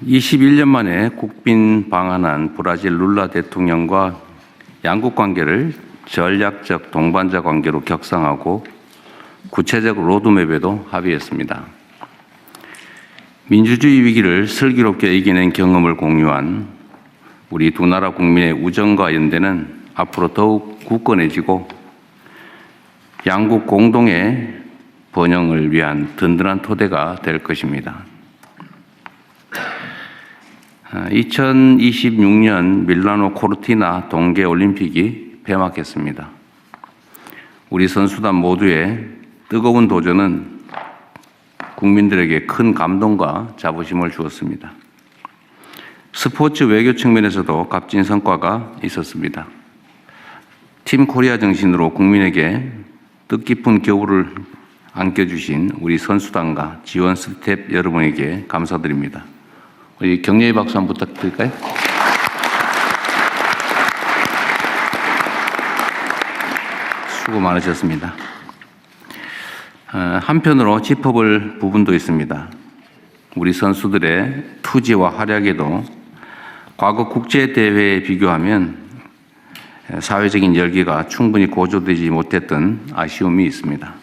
21년 만에 국빈 방한한 브라질 룰라 대통령과 양국 관계를 전략적 동반자 관계로 격상하고 구체적 로드맵에도 합의했습니다. 민주주의 위기를 슬기롭게 이겨낸 경험을 공유한 우리 두 나라 국민의 우정과 연대는 앞으로 더욱 굳건해지고 양국 공동의 번영을 위한 든든한 토대가 될 것입니다. 2026년 밀라노 코르티나 동계올림픽이 폐막했습니다. 우리 선수단 모두의 뜨거운 도전은 국민들에게 큰 감동과 자부심을 주었습니다. 스포츠 외교 측면에서도 값진 성과가 있었습니다. 팀 코리아 정신으로 국민에게 뜻깊은 겨울을 안겨주신 우리 선수단과 지원 스텝 여러분에게 감사드립니다. 우리 격려의 박수 한번 부탁드릴까요? 수고 많으셨습니다. 한편으로 짚어볼 부분도 있습니다. 우리 선수들의 투지와 활약에도 과거 국제대회에 비교하면 사회적인 열기가 충분히 고조되지 못했던 아쉬움이 있습니다.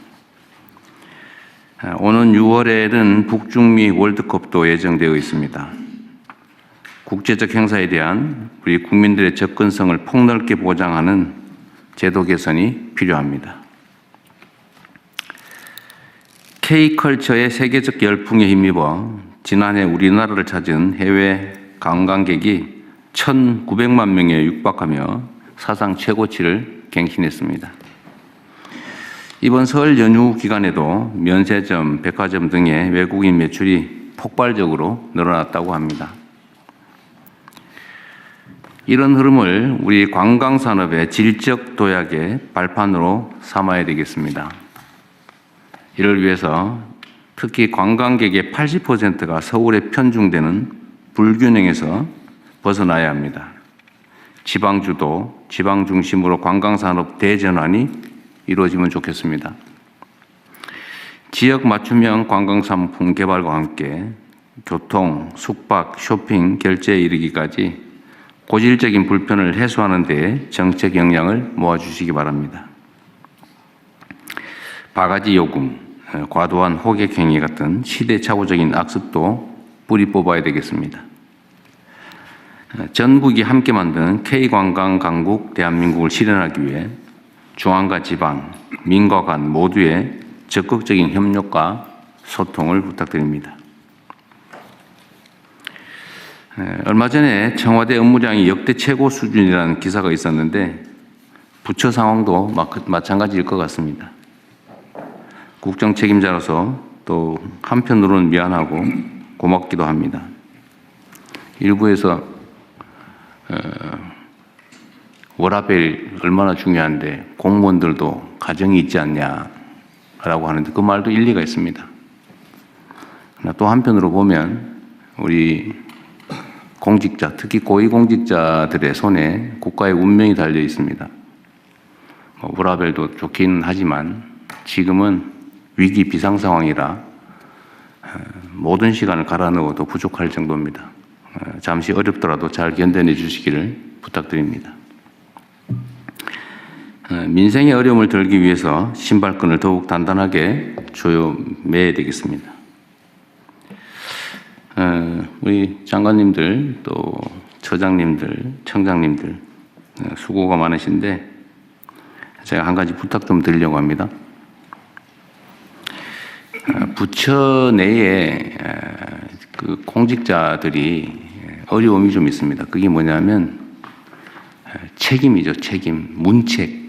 오는 6월에는 북중미 월드컵도 예정되어 있습니다. 국제적 행사에 대한 우리 국민들의 접근성을 폭넓게 보장하는 제도 개선이 필요합니다. K컬처의 세계적 열풍에 힘입어 지난해 우리나라를 찾은 해외 관광객이 1,900만 명에 육박하며 사상 최고치를 갱신했습니다. 이번 설 연휴 기간에도 면세점, 백화점 등의 외국인 매출이 폭발적으로 늘어났다고 합니다. 이런 흐름을 우리 관광산업의 질적 도약의 발판으로 삼아야 되겠습니다. 이를 위해서 특히 관광객의 80%가 서울에 편중되는 불균형에서 벗어나야 합니다. 지방주도, 지방 중심으로 관광산업 대전환이 이루어지면 좋겠습니다. 지역 맞춤형 관광상품 개발과 함께 교통, 숙박, 쇼핑, 결제에 이르기까지 고질적인 불편을 해소하는 데 정책 역량을 모아주시기 바랍니다. 바가지 요금, 과도한 호객 행위 같은 시대착오적인 악습도 뿌리 뽑아야 되겠습니다. 전국이 함께 만든 K관광 강국 대한민국을 실현하기 위해 중앙과 지방, 민과 간 모두의 적극적인 협력과 소통을 부탁드립니다. 얼마 전에 청와대 업무량이 역대 최고 수준이라는 기사가 있었는데 부처 상황도 마찬가지일 것 같습니다. 국정 책임자로서 또 한편으로는 미안하고 고맙기도 합니다. 일부에서 워라밸 얼마나 중요한데 공무원들도 가정이 있지 않냐라고 하는데 그 말도 일리가 있습니다. 또 한편으로 보면 우리 공직자, 특히 고위공직자들의 손에 국가의 운명이 달려 있습니다. 워라밸도 좋긴 하지만 지금은 위기 비상 상황이라 모든 시간을 갈아 넣어도 부족할 정도입니다. 잠시 어렵더라도 잘 견뎌내 주시기를 부탁드립니다. 민생의 어려움을 덜기 위해서 신발끈을 더욱 단단하게 조여매야 되겠습니다. 우리 장관님들 또 처장님들, 청장님들 수고가 많으신데 제가 한 가지 부탁 좀 드리려고 합니다. 부처 내에 그 공직자들이 어려움이 좀 있습니다. 그게 뭐냐면 책임이죠. 책임, 문책.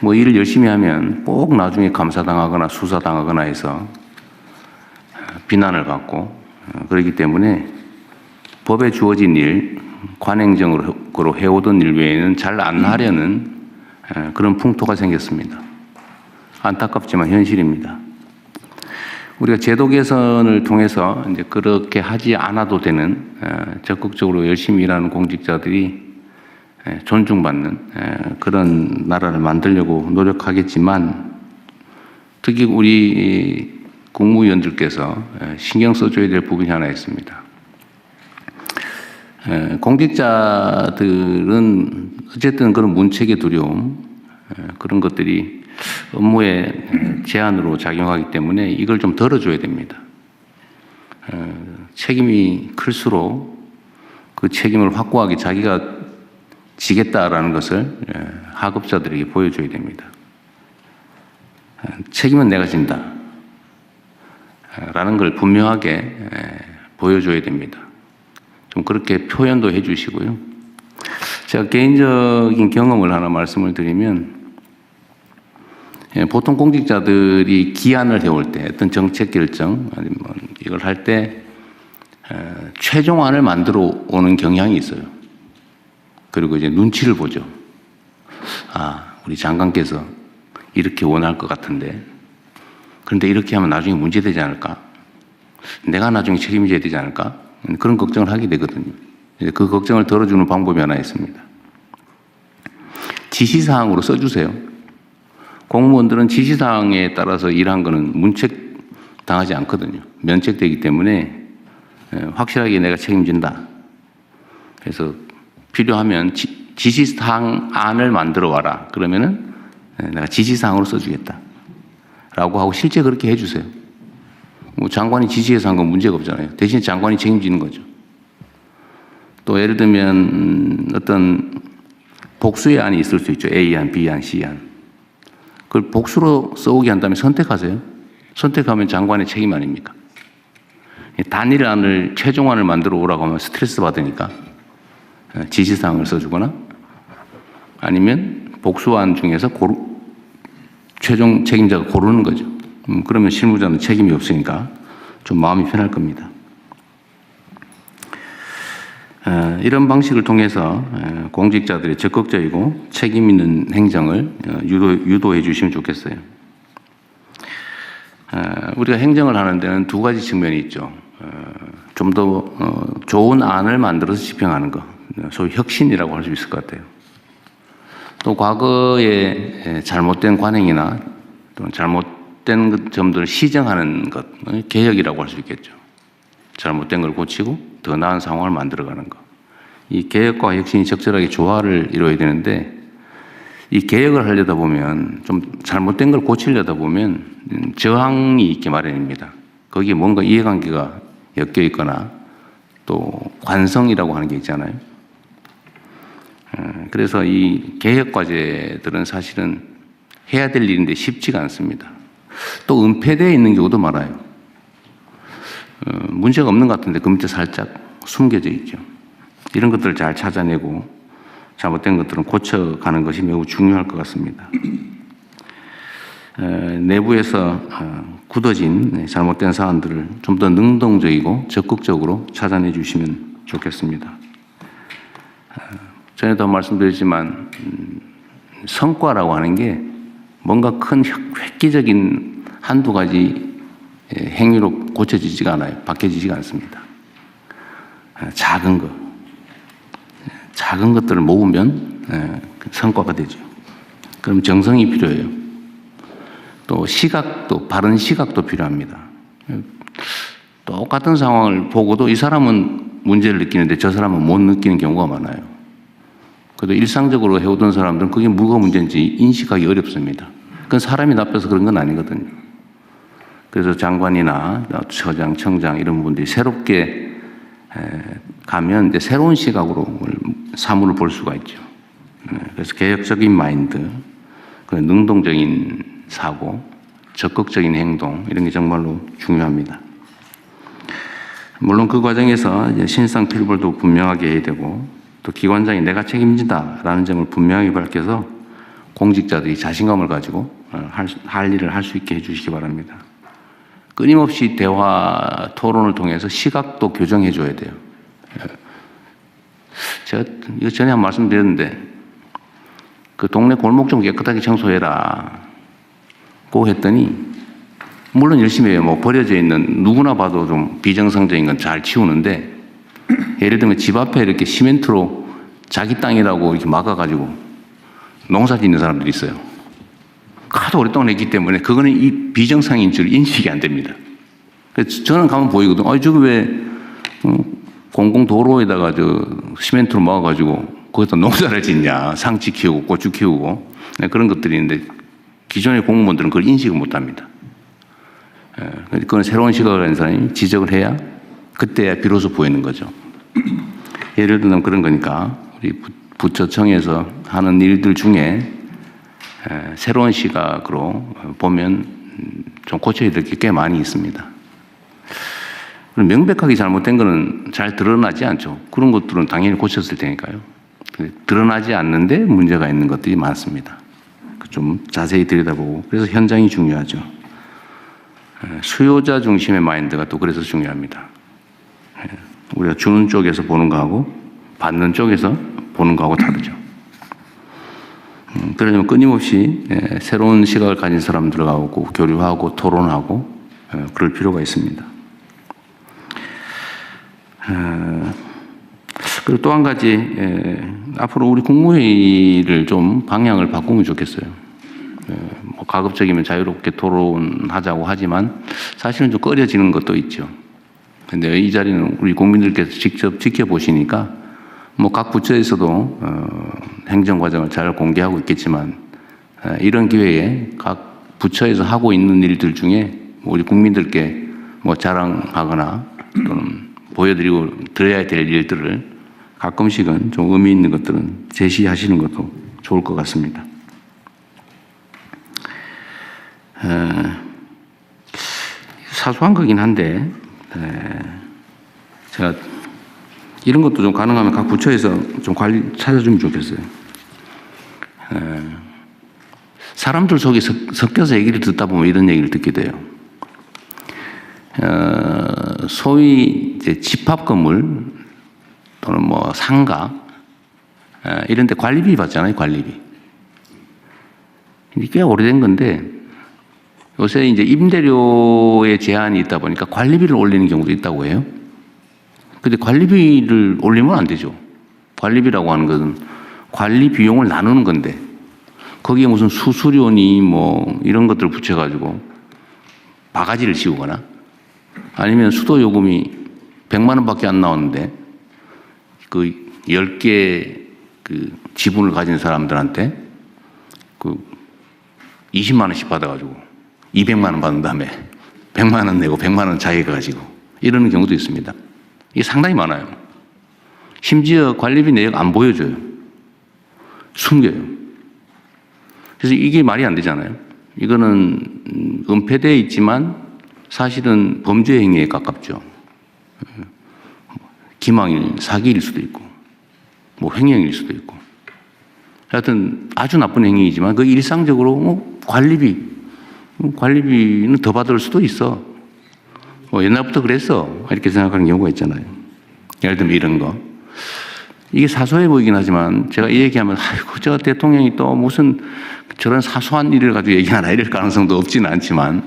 뭐 일을 열심히 하면 꼭 나중에 감사당하거나 수사당하거나 해서 비난을 받고 그렇기 때문에 법에 주어진 일, 관행적으로 해오던 일 외에는 잘 안 하려는 그런 풍토가 생겼습니다. 안타깝지만 현실입니다. 우리가 제도 개선을 통해서 이제 그렇게 하지 않아도 되는 적극적으로 열심히 일하는 공직자들이 존중받는 그런 나라를 만들려고 노력하겠지만 특히 우리 국무위원들께서 신경 써줘야 될 부분이 하나 있습니다. 공직자들은 어쨌든 그런 문책의 두려움, 그런 것들이 업무에 제한으로 작용하기 때문에 이걸 좀 덜어줘야 됩니다. 책임이 클수록 그 책임을 확고하게 자기가 지겠다라는 것을 하급자들에게 보여줘야 됩니다. 책임은 내가 진다 라는 걸 분명하게 보여줘야 됩니다. 좀 그렇게 표현도 해 주시고요. 제가 개인적인 경험을 하나 말씀을 드리면, 보통 공직자들이 기한을 해올 때 어떤 정책 결정 아니면 이걸 할 때 최종안을 만들어 오는 경향이 있어요. 그리고 이제 눈치를 보죠. 아, 우리 장관께서 이렇게 원할 것 같은데, 그런데 이렇게 하면 나중에 문제되지 않을까? 내가 나중에 책임져야 되지 않을까? 그런 걱정을 하게 되거든요. 그 걱정을 덜어주는 방법이 하나 있습니다. 지시사항으로 써주세요. 공무원들은 지시사항에 따라서 일한 거는 문책당하지 않거든요. 면책되기 때문에 확실하게 내가 책임진다. 그래서 필요하면 지시사항 안을 만들어 와라. 그러면은 내가 지시사항으로 써주겠다. 라고 하고 실제 그렇게 해주세요. 뭐 장관이 지시해서 한 건 문제가 없잖아요. 대신 장관이 책임지는 거죠. 또 예를 들면 어떤 복수의 안이 있을 수 있죠. A안, B안, C안. 그걸 복수로 써오게 한 다음에 선택하세요. 선택하면 장관의 책임 아닙니까? 단일안을, 최종안을 만들어 오라고 하면 스트레스 받으니까 지시사항을 써주거나 아니면 복수안 중에서 최종 책임자가 고르는 거죠. 그러면 실무자는 책임이 없으니까 좀 마음이 편할 겁니다. 이런 방식을 통해서 공직자들이 적극적이고 책임 있는 행정을 유도해 주시면 좋겠어요. 우리가 행정을 하는 데는 두 가지 측면이 있죠. 좀 더 좋은 안을 만들어서 집행하는 것, 소위 혁신이라고 할 수 있을 것 같아요. 또 과거에 잘못된 관행이나 또 잘못된 점들을 시정하는 것, 개혁이라고 할 수 있겠죠. 잘못된 걸 고치고 더 나은 상황을 만들어가는 것. 이 개혁과 혁신이 적절하게 조화를 이루어야 되는데, 이 개혁을 하려다 보면, 좀 잘못된 걸 고치려다 보면 저항이 있기 마련입니다. 거기에 뭔가 이해관계가 엮여 있거나 또 관성이라고 하는 게 있잖아요. 그래서 이 개혁 과제들은 사실은 해야 될 일인데 쉽지가 않습니다. 또 은폐되어 있는 경우도 많아요. 문제가 없는 것 같은데 그 밑에 살짝 숨겨져 있죠. 이런 것들을 잘 찾아내고 잘못된 것들은 고쳐가는 것이 매우 중요할 것 같습니다. 내부에서 굳어진 잘못된 사안들을 좀 더 능동적이고 적극적으로 찾아내 주시면 좋겠습니다. 전에도 말씀드렸지만 성과라고 하는 게 뭔가 큰 획기적인 한두 가지 행위로 고쳐지지가 않아요. 바뀌어지지가 않습니다. 작은 것들을 모으면 성과가 되죠. 그럼 정성이 필요해요. 또 시각도, 바른 시각도 필요합니다. 똑같은 상황을 보고도 이 사람은 문제를 느끼는데 저 사람은 못 느끼는 경우가 많아요. 그래도 일상적으로 해오던 사람들은 그게 뭐가 문제인지 인식하기 어렵습니다. 그건 사람이 나빠서 그런 건 아니거든요. 그래서 장관이나 처장, 청장 이런 분들이 새롭게 가면 이제 새로운 시각으로 사물을 볼 수가 있죠. 그래서 개혁적인 마인드, 능동적인 사고, 적극적인 행동 이런 게 정말로 중요합니다. 물론 그 과정에서 이제 신상 필벌도 분명하게 해야 되고 또 기관장이 내가 책임진다라는 점을 분명하게 밝혀서 공직자들이 자신감을 가지고 할 일을 할 수 있게 해주시기 바랍니다. 끊임없이 대화, 토론을 통해서 시각도 교정해 줘야 돼요. 제가 이거 전에 한 말씀 드렸는데 그 동네 골목 좀 깨끗하게 청소해라 고 했더니 물론 열심히 해요. 뭐 버려져 있는 누구나 봐도 좀 비정상적인 건 잘 치우는데 예를 들면 집 앞에 이렇게 시멘트로 자기 땅이라고 이렇게 막아가지고 농사 짓는 사람들이 있어요. 하도 오랫동안 했기 때문에 그거는 이 비정상인 줄 인식이 안 됩니다. 그래서 저는 가면 보이거든. 저거 왜 공공도로에다가 시멘트로 막아가지고 거기다 농사를 짓냐. 상치 키우고 고추 키우고 그런 것들이 있는데 기존의 공무원들은 그걸 인식을 못 합니다. 그건 새로운 시각을 가진 사람이 지적을 해야 그때야 비로소 보이는 거죠. 예를 들면 그런 거니까 우리 부처청에서 하는 일들 중에 새로운 시각으로 보면 좀 고쳐야 될 게 꽤 많이 있습니다. 명백하게 잘못된 거는 잘 드러나지 않죠. 그런 것들은 당연히 고쳤을 테니까요. 드러나지 않는데 문제가 있는 것들이 많습니다. 좀 자세히 들여다보고 그래서 현장이 중요하죠. 수요자 중심의 마인드가 또 그래서 중요합니다. 우리가 주는 쪽에서 보는 거하고 받는 쪽에서 보는 거하고 다르죠. 그러려면 끊임없이 새로운 시각을 가진 사람들하고 교류하고 토론하고 그럴 필요가 있습니다. 그리고 또 한 가지 앞으로 우리 국무회의를 좀 방향을 바꾸면 좋겠어요. 뭐 가급적이면 자유롭게 토론하자고 하지만 사실은 좀 꺼려지는 것도 있죠. 근데 이 자리는 우리 국민들께서 직접 지켜보시니까 뭐 각 부처에서도 행정과정을 잘 공개하고 있겠지만 이런 기회에 각 부처에서 하고 있는 일들 중에 우리 국민들께 뭐 자랑하거나 또는 보여드리고 드려야 될 일들을 가끔씩은 좀 의미 있는 것들은 제시하시는 것도 좋을 것 같습니다. 사소한 거긴 한데 제가 이런 것도 좀 가능하면 각 부처에서 좀 관리 찾아주면 좋겠어요. 사람들 속에 섞여서 얘기를 듣다 보면 이런 얘기를 듣게 돼요. 소위 이제 집합 건물 또는 뭐 상가 이런 데 관리비 받잖아요, 관리비. 꽤 오래된 건데 요새 이제 임대료의 제한이 있다 보니까 관리비를 올리는 경우도 있다고 해요. 근데 관리비를 올리면 안 되죠. 관리비라고 하는 것은 관리 비용을 나누는 건데 거기에 무슨 수수료니 뭐 이런 것들을 붙여가지고 바가지를 씌우거나 아니면 수도 요금이 100만 원밖에 안 나오는데 그 10개 그 지분을 가진 사람들한테 그 20만 원씩 받아가지고 200만 원 받은 다음에 100만 원 내고 100만 원 자기가 가지고 이러는 경우도 있습니다. 이게 상당히 많아요. 심지어 관리비 내역 안 보여줘요. 숨겨요. 그래서 이게 말이 안 되잖아요. 이거는 은폐되어 있지만 사실은 범죄 행위에 가깝죠. 기망일, 사기일 수도 있고, 뭐 횡령일 수도 있고. 하여튼 아주 나쁜 행위이지만 그 일상적으로 관리비는 더 받을 수도 있어. 옛날부터 그랬어. 이렇게 생각하는 경우가 있잖아요. 예를 들면 이런 거. 이게 사소해 보이긴 하지만 제가 이 얘기하면 아이고 저 대통령이 또 무슨 저런 사소한 일을 가지고 얘기하나 이럴 가능성도 없지는 않지만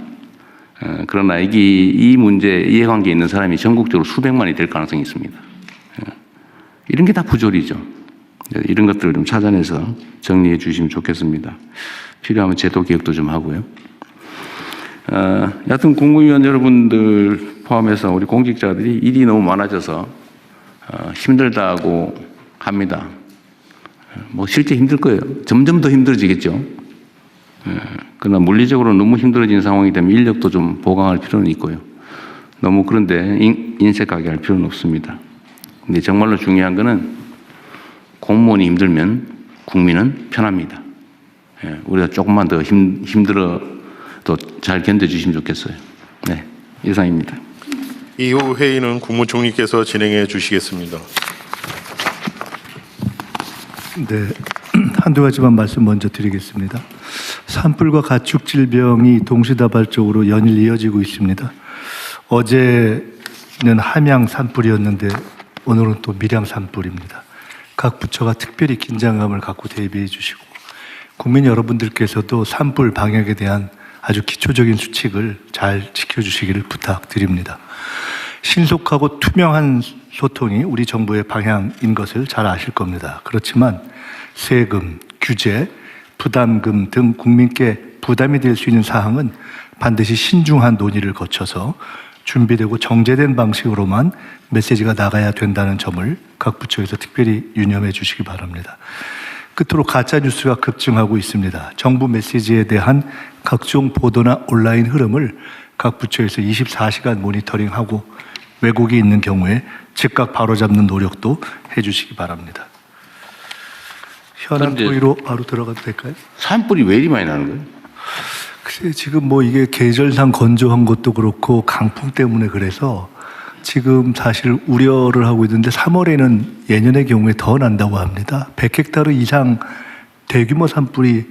그러나 이 문제 이해관계에 있는 사람이 전국적으로 수백만이 될 가능성이 있습니다. 이런 게 다 부조리죠. 이런 것들을 좀 찾아내서 정리해 주시면 좋겠습니다. 필요하면 제도 개혁도 좀 하고요. 여하튼 국무위원 여러분들 포함해서 우리 공직자들이 일이 너무 많아져서 힘들다고 합니다. 뭐 실제 힘들 거예요. 점점 더 힘들어지겠죠. 그러나 물리적으로 너무 힘들어진 상황이 되면 인력도 좀 보강할 필요는 있고요. 너무 그런데 인색하게 할 필요는 없습니다. 근데 정말로 중요한 거는 공무원이 힘들면 국민은 편합니다. 우리가 조금만 더 힘들어 또 잘 견뎌주시면 좋겠어요. 네, 이상입니다. 이후 회의는 국무총리께서 진행해 주시겠습니다. 네, 한두 가지만 말씀 먼저 드리겠습니다. 산불과 가축 질병이 동시다발적으로 연일 이어지고 있습니다. 어제는 함양 산불이었는데 오늘은 또 밀양 산불입니다. 각 부처가 특별히 긴장감을 갖고 대비해 주시고 국민 여러분들께서도 산불 방역에 대한 아주 기초적인 수칙을 잘 지켜주시기를 부탁드립니다. 신속하고 투명한 소통이 우리 정부의 방향인 것을 잘 아실 겁니다. 그렇지만 세금, 규제, 부담금 등 국민께 부담이 될 수 있는 사항은 반드시 신중한 논의를 거쳐서 준비되고 정제된 방식으로만 메시지가 나가야 된다는 점을 각 부처에서 특별히 유념해 주시기 바랍니다. 끝으로 가짜뉴스가 급증하고 있습니다. 정부 메시지에 대한 각종 보도나 온라인 흐름을 각 부처에서 24시간 모니터링하고 왜곡이 있는 경우에 즉각 바로잡는 노력도 해주시기 바랍니다. 현안 그런데 토의로 바로 들어가도 될까요? 산불이 왜 이리 많이 나는 거예요? 글쎄 지금 뭐 이게 계절상 건조한 것도 그렇고 강풍 때문에 그래서 지금 사실 우려를 하고 있는데 3월에는 예년의 경우에 더 난다고 합니다. 100헥타르 이상 대규모 산불이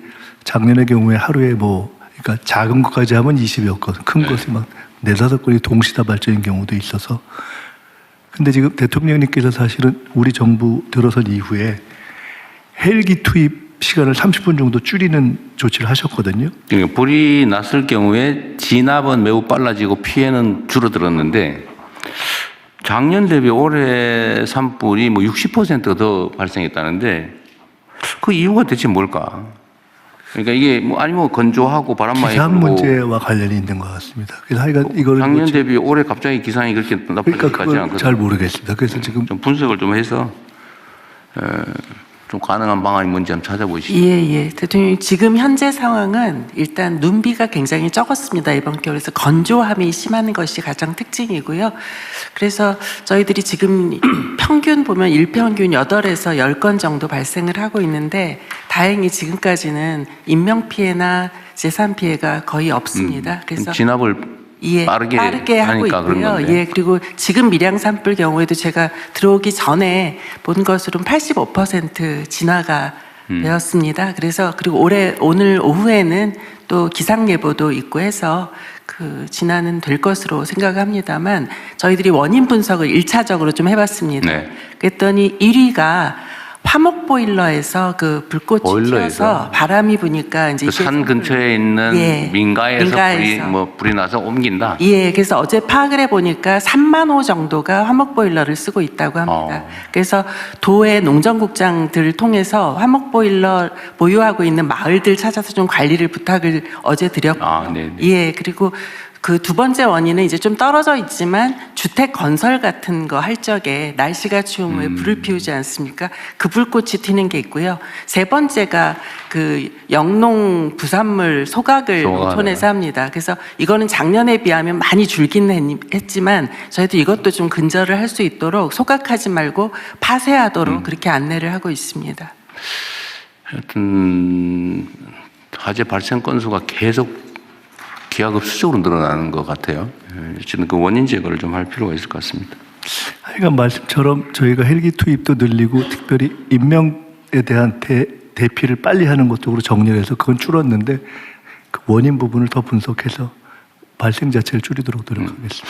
작년의 경우에 하루에 그러니까 작은 것까지 하면 20여 건, 큰 것이 막 4-5건이 동시다발적인 경우도 있어서. 근데 지금 대통령님께서 사실은 우리 정부 들어선 이후에 헬기 투입 시간을 30분 정도 줄이는 조치를 하셨거든요. 그러니까 불이 났을 경우에 진압은 매우 빨라지고 피해는 줄어들었는데 작년 대비 올해 산불이 60%가 더 발생했다는데 그 이유가 대체 뭘까? 그러니까 이게 아니면 건조하고 바람 많이 기상 불고 문제와 관련이 있는 것 같습니다. 그래서 하여간 이거를 작년 대비 올해 갑자기 기상이 그렇게 나빠질 그러니까 것 같지 그걸 않거든요. 잘 모르겠습니다. 그래서 지금 좀 분석을 좀 해서 좀 가능한 방안이 뭔지 한번 찾아보시죠. 예. 대통령님, 지금 현재 상황은 일단 눈비가 굉장히 적었습니다. 이번 겨울에서 건조함이 심한 것이 가장 특징이고요. 그래서 저희들이 지금 평균 보면 일평균 8에서 10건 정도 발생을 하고 있는데 다행히 지금까지는 인명피해나 재산피해가 거의 없습니다. 그래서 진압을 빠르게 하고 하니까 그런 있고요. 건데. 그리고 지금 밀양 산불 경우에도 제가 들어오기 전에 본 것으로는 85% 진화가 되었습니다. 그래서 그리고 오늘 오후에는 또 기상 예보도 있고 해서 그 진화는 될 것으로 생각합니다만 저희들이 원인 분석을 1차적으로 좀 해봤습니다. 네. 그랬더니 1위가 화목 보일러에서 그 불꽃이 튀어서 바람이 부니까 이제 산 근처에 있는 민가에서 불이 나서 옮긴다. 그래서 어제 파악을 해보니까 3만 호 정도가 화목 보일러를 쓰고 있다고 합니다. 그래서 도의 농정국장들을 통해서 화목 보일러 보유하고 있는 마을들 찾아서 좀 관리를 부탁을 어제 드렸고, 그리고 그 두 번째 원인은 이제 좀 떨어져 있지만 주택 건설 같은 거 할 적에 날씨가 추우면 왜 불을 피우지 않습니까? 그 불꽃이 튀는 게 있고요. 세 번째가 그 영농 부산물 소각을 농촌에서 합니다. 그래서 이거는 작년에 비하면 많이 줄긴 했지만 저희도 이것도 좀 근절을 할 수 있도록 소각하지 말고 파쇄하도록 그렇게 안내를 하고 있습니다. 하여튼 화재 발생 건수가 계속 기하급수적으로 늘어나는 것 같아요. 저는 그 원인 제거를 좀 할 필요가 있을 것 같습니다. 하여간 말씀처럼 저희가 헬기 투입도 늘리고 특별히 인명에 대한 대피를 빨리 하는 것 쪽으로 정리해서 그건 줄었는데 그 원인 부분을 더 분석해서 발생 자체를 줄이도록 노력하겠습니다.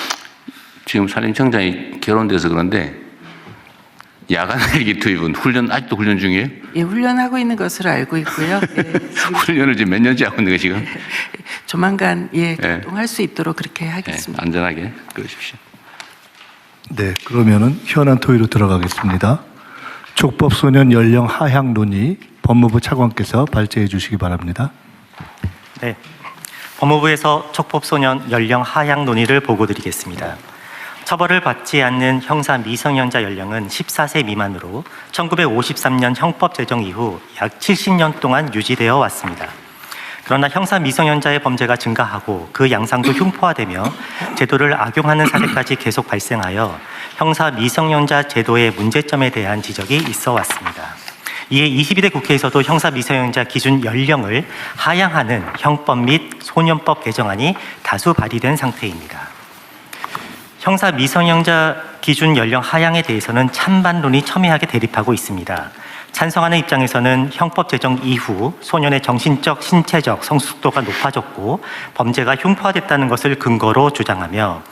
지금 산림청장이 결혼돼서 그런데 야간 헬기 투입은 아직도 훈련 중이에요? 훈련하고 있는 것으로 알고 있고요. 훈련을 지금 몇 년째 하고 있는 거예요, 지금? 조만간 개동할 수 있도록 그렇게 하겠습니다. 안전하게 그러십시오. 네, 그러면은 현안 토의로 들어가겠습니다. 촉법소년 연령 하향 논의 법무부 차관께서 발제해 주시기 바랍니다. 네, 법무부에서 촉법소년 연령 하향 논의를 보고드리겠습니다. 처벌을 받지 않는 형사 미성년자 연령은 14세 미만으로 1953년 형법 제정 이후 약 70년 동안 유지되어 왔습니다. 그러나 형사 미성년자의 범죄가 증가하고 그 양상도 흉포화되며 제도를 악용하는 사례까지 계속 발생하여 형사 미성년자 제도의 문제점에 대한 지적이 있어 왔습니다. 이에 22대 국회에서도 형사 미성년자 기준 연령을 하향하는 형법 및 소년법 개정안이 다수 발의된 상태입니다. 형사 미성년자 기준 연령 하향에 대해서는 찬반론이 첨예하게 대립하고 있습니다. 찬성하는 입장에서는 형법 제정 이후 소년의 정신적, 신체적 성숙도가 높아졌고 범죄가 흉포화됐다는 것을 근거로 주장하며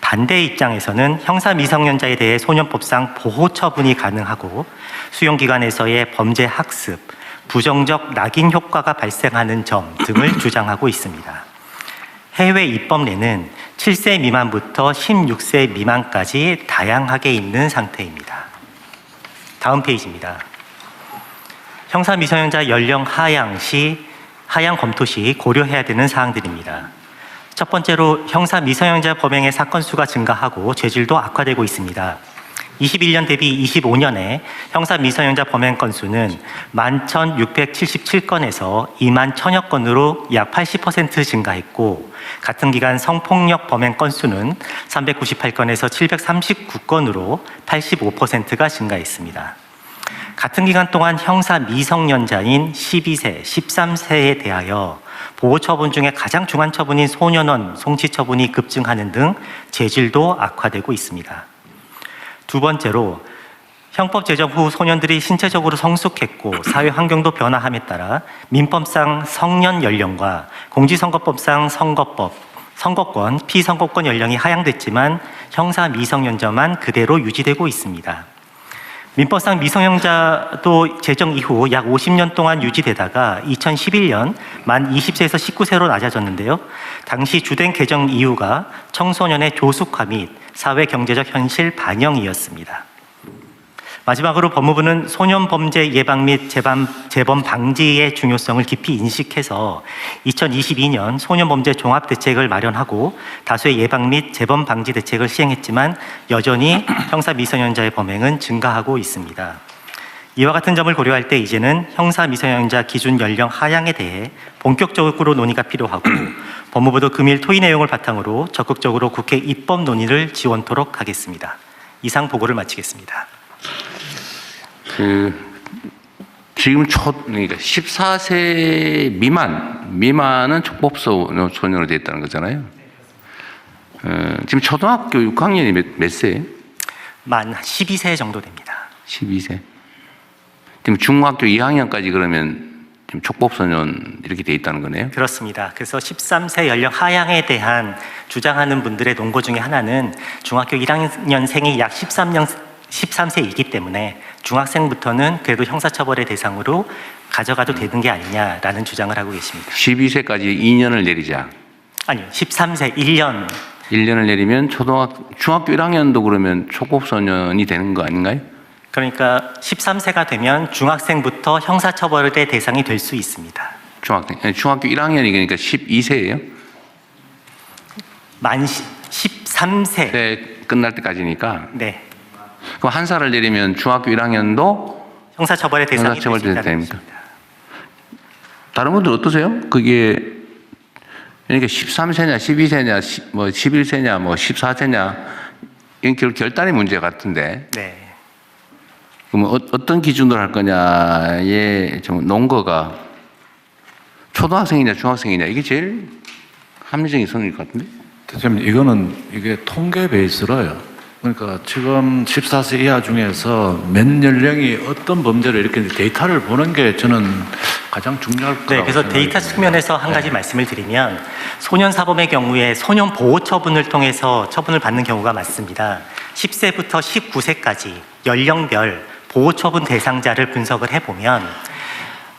반대 입장에서는 형사 미성년자에 대해 소년법상 보호 처분이 가능하고 수용기관에서의 범죄 학습, 부정적 낙인 효과가 발생하는 점 등을 주장하고 있습니다. 해외 입법례는 7세 미만부터 16세 미만까지 다양하게 있는 상태입니다. 다음 페이지입니다. 형사 미성년자 연령 하향 시 하향 검토 시 고려해야 되는 사항들입니다. 첫 번째로 형사 미성년자 범행의 사건 수가 증가하고 죄질도 악화되고 있습니다. 21년 대비 25년에 형사 미성년자 범행 건수는 11,677건에서 21,000여 건으로 약 80% 증가했고, 같은 기간 성폭력 범행 건수는 398건에서 739건으로 85%가 증가했습니다. 같은 기간 동안 형사 미성년자인 12세, 13세에 대하여 보호처분 중에 가장 중한 처분인 소년원 송치처분이 급증하는 등 죄질도 악화되고 있습니다. 두 번째로 형법 제정 후 소년들이 신체적으로 성숙했고 사회 환경도 변화함에 따라 민법상 성년 연령과 공직선거법상 선거권, 피선거권 연령이 하향됐지만 형사 미성년자만 그대로 유지되고 있습니다. 민법상 미성년자도 제정 이후 약 50년 동안 유지되다가 2011년 만 20세에서 19세로 낮아졌는데요. 당시 주된 개정 이유가 청소년의 조숙화 및 사회 경제적 현실 반영이었습니다. 마지막으로 법무부는 소년 범죄 예방 및 재범 방지의 중요성을 깊이 인식해서 2022년 소년 범죄 종합 대책을 마련하고 다수의 예방 및 재범 방지 대책을 시행했지만 여전히 형사 미성년자의 범행은 증가하고 있습니다. 이와 같은 점을 고려할 때 이제는 형사 미성년자 기준 연령 하향에 대해 본격적으로 논의가 필요하고 법무부도 금일 토의 내용을 바탕으로 적극적으로 국회 입법 논의를 지원토록 하겠습니다. 이상 보고를 마치겠습니다. 지금 그러니까 14세 미만은 촉법 소년으로 되어 있다는 거잖아요. 지금 초등학교 6학년이 몇 세예요? 만 12세 정도 됩니다. 12세. 지금 중학교 2학년까지 그러면 지금 촉법 소년 이렇게 되어 있다는 거네요. 그렇습니다. 그래서 13세 연령 하향에 대한 주장하는 분들의 논거 중에 하나는 중학교 1학년생이 약 13세이기 때문에 중학생부터는 그래도 형사처벌의 대상으로 가져가도 되는 게 아니냐라는 주장을 하고 계십니다. 12세까지 2년을 내리자. 아니요, 13세 1년을 내리면 중학교 1학년도 그러면 촉법소년이 되는 거 아닌가요? 그러니까 13세가 되면 중학생부터 형사처벌의 대상이 될 수 있습니다. 중학교 1학년이 그러니까 12세예요? 만 13세. 네, 끝날 때까지니까. 네. 그럼 한 살을 내리면 중학교 1학년도 형사처벌의 대상이 될 수 있다는 됩니까? 것입니다. 다른 분들 어떠세요? 그게 그러니까 13세냐, 12세냐, 뭐 11세냐, 뭐 14세냐 이건 결단의 문제 같은데. 네. 그러면 어떤 기준으로 할 거냐의 좀 논거가 초등학생이냐, 중학생이냐 이게 제일 합리적인 선일 것 같은데. 대표님, 이게 통계 베이스로요. 그러니까 지금 14세 이하 중에서 몇 연령이 어떤 범죄를 이렇게 데이터를 보는 게 저는 가장 중요할 거라고 네, 그래서 데이터 생각합니다. 측면에서 한 가지 말씀을 드리면 소년 사범의 경우에 소년 보호 처분을 통해서 처분을 받는 경우가 많습니다. 10세부터 19세까지 연령별 보호 처분 대상자를 분석을 해보면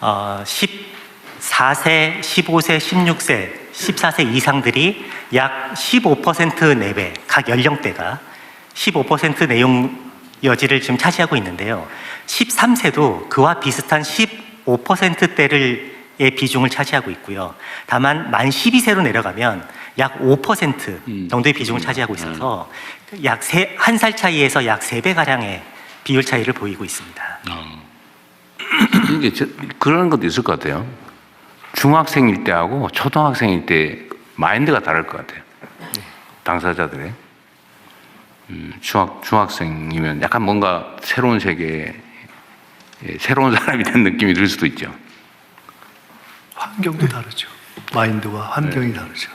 14세, 15세, 16세, 14세 이상들이 약 15% 내외 각 연령대가 15% 내용 여지를 지금 차지하고 있는데요. 13세도 그와 비슷한 15%대의 비중을 차지하고 있고요. 다만 만 12세로 내려가면 약 5% 정도의 비중을 차지하고 있어서 약 한 살 차이에서 약 3배가량의 비율 차이를 보이고 있습니다. 이게 그런 것도 있을 것 같아요. 중학생일 때하고 초등학생일 때 마인드가 다를 것 같아요. 당사자들의. 중학생이면 약간 뭔가 새로운 세계에 새로운 사람이 된 느낌이 들 수도 있죠. 환경도 다르죠. 마인드와 환경이 다르죠.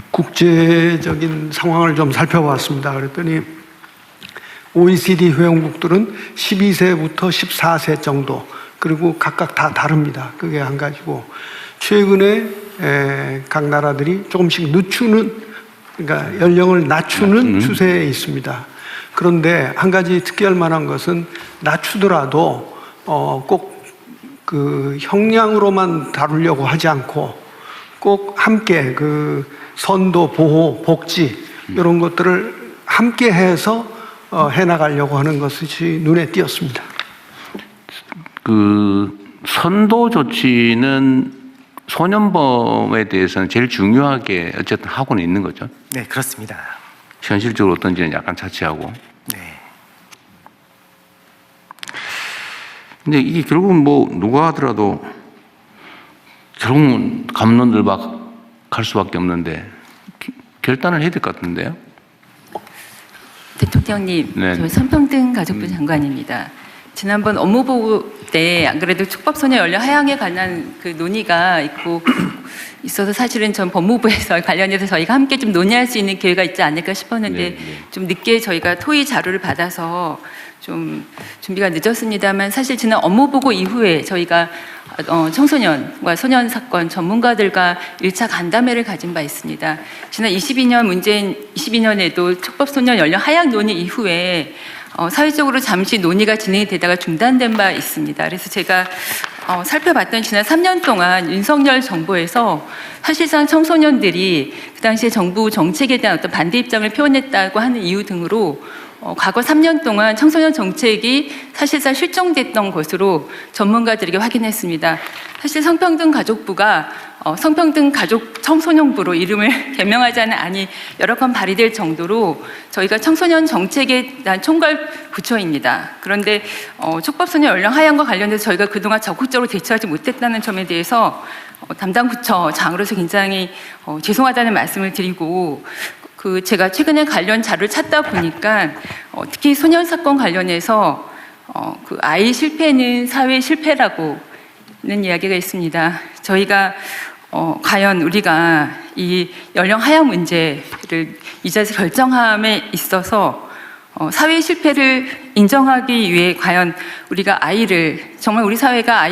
국제적인 상황을 좀 살펴봤습니다. 그랬더니 OECD 회원국들은 12세부터 14세 정도, 그리고 각각 다 다릅니다. 그게 한 가지고, 최근에 각 나라들이 조금씩 늦추는, 그러니까 연령을 낮추는 추세에 있습니다. 그런데 한 가지 특기할 만한 것은 낮추더라도 꼭 그 형량으로만 다루려고 하지 않고 꼭 함께 그 선도, 보호, 복지 이런 것들을 함께 해서 해나가려고 하는 것이 눈에 띄었습니다. 그 선도 조치는 소년범에 대해서는 제일 중요하게 어쨌든 하고는 있는 거죠. 네, 그렇습니다. 현실적으로 어떤지는 약간 차치하고. 네. 근데 이게 결국은 뭐 누가 하더라도 결국은 감론들 막 갈 수밖에 없는데 결단을 해야 될 것 같은데요. 대통령님, 네. 저 성평등 가족부 장관입니다. 지난번 업무보고 때 안 그래도 촉법소년 연령 하향에 관한 그 논의가 있어서 사실은 전 법무부에서 관련해서 저희가 함께 좀 논의할 수 있는 기회가 있지 않을까 싶었는데 네, 네. 좀 늦게 저희가 토의 자료를 받아서 좀 준비가 늦었습니다만 사실 지난 업무보고 이후에 저희가 청소년과 소년 사건 전문가들과 1차 간담회를 가진 바 있습니다. 지난 22년 문재인 22년에도 촉법소년 연령 하향 논의 이후에 사회적으로 잠시 논의가 진행이 되다가 중단된 바 있습니다. 그래서 제가 살펴봤던 지난 3년 동안 윤석열 정부에서 사실상 청소년들이 그 당시에 정부 정책에 대한 어떤 반대 입장을 표현했다고 하는 이유 등으로 과거 3년 동안 청소년 정책이 사실상 실종됐던 것으로 전문가들에게 확인했습니다. 사실 성평등 가족부가 성평등 가족 청소년부로 이름을 개명하자는 안이 여러 건 발의될 정도로 저희가 청소년 정책에 대한 총괄 부처입니다. 그런데 촉법소년 연령 하향과 관련해서 저희가 그동안 적극적으로 대처하지 못했다는 점에 대해서 담당 부처장으로서 굉장히 죄송하다는 말씀을 드리고 제가 최근에 관련 자료를 찾다 보니까 특히 소년 사건 관련해서 그 아이 실패는 사회 실패라고는 이야기가 있습니다. 저희가 과연 우리가 이 연령 하향 문제를 이 자리에서 결정함에 있어서 사회 실패를 인정하기 위해 과연 우리가 아이를 정말 우리 사회가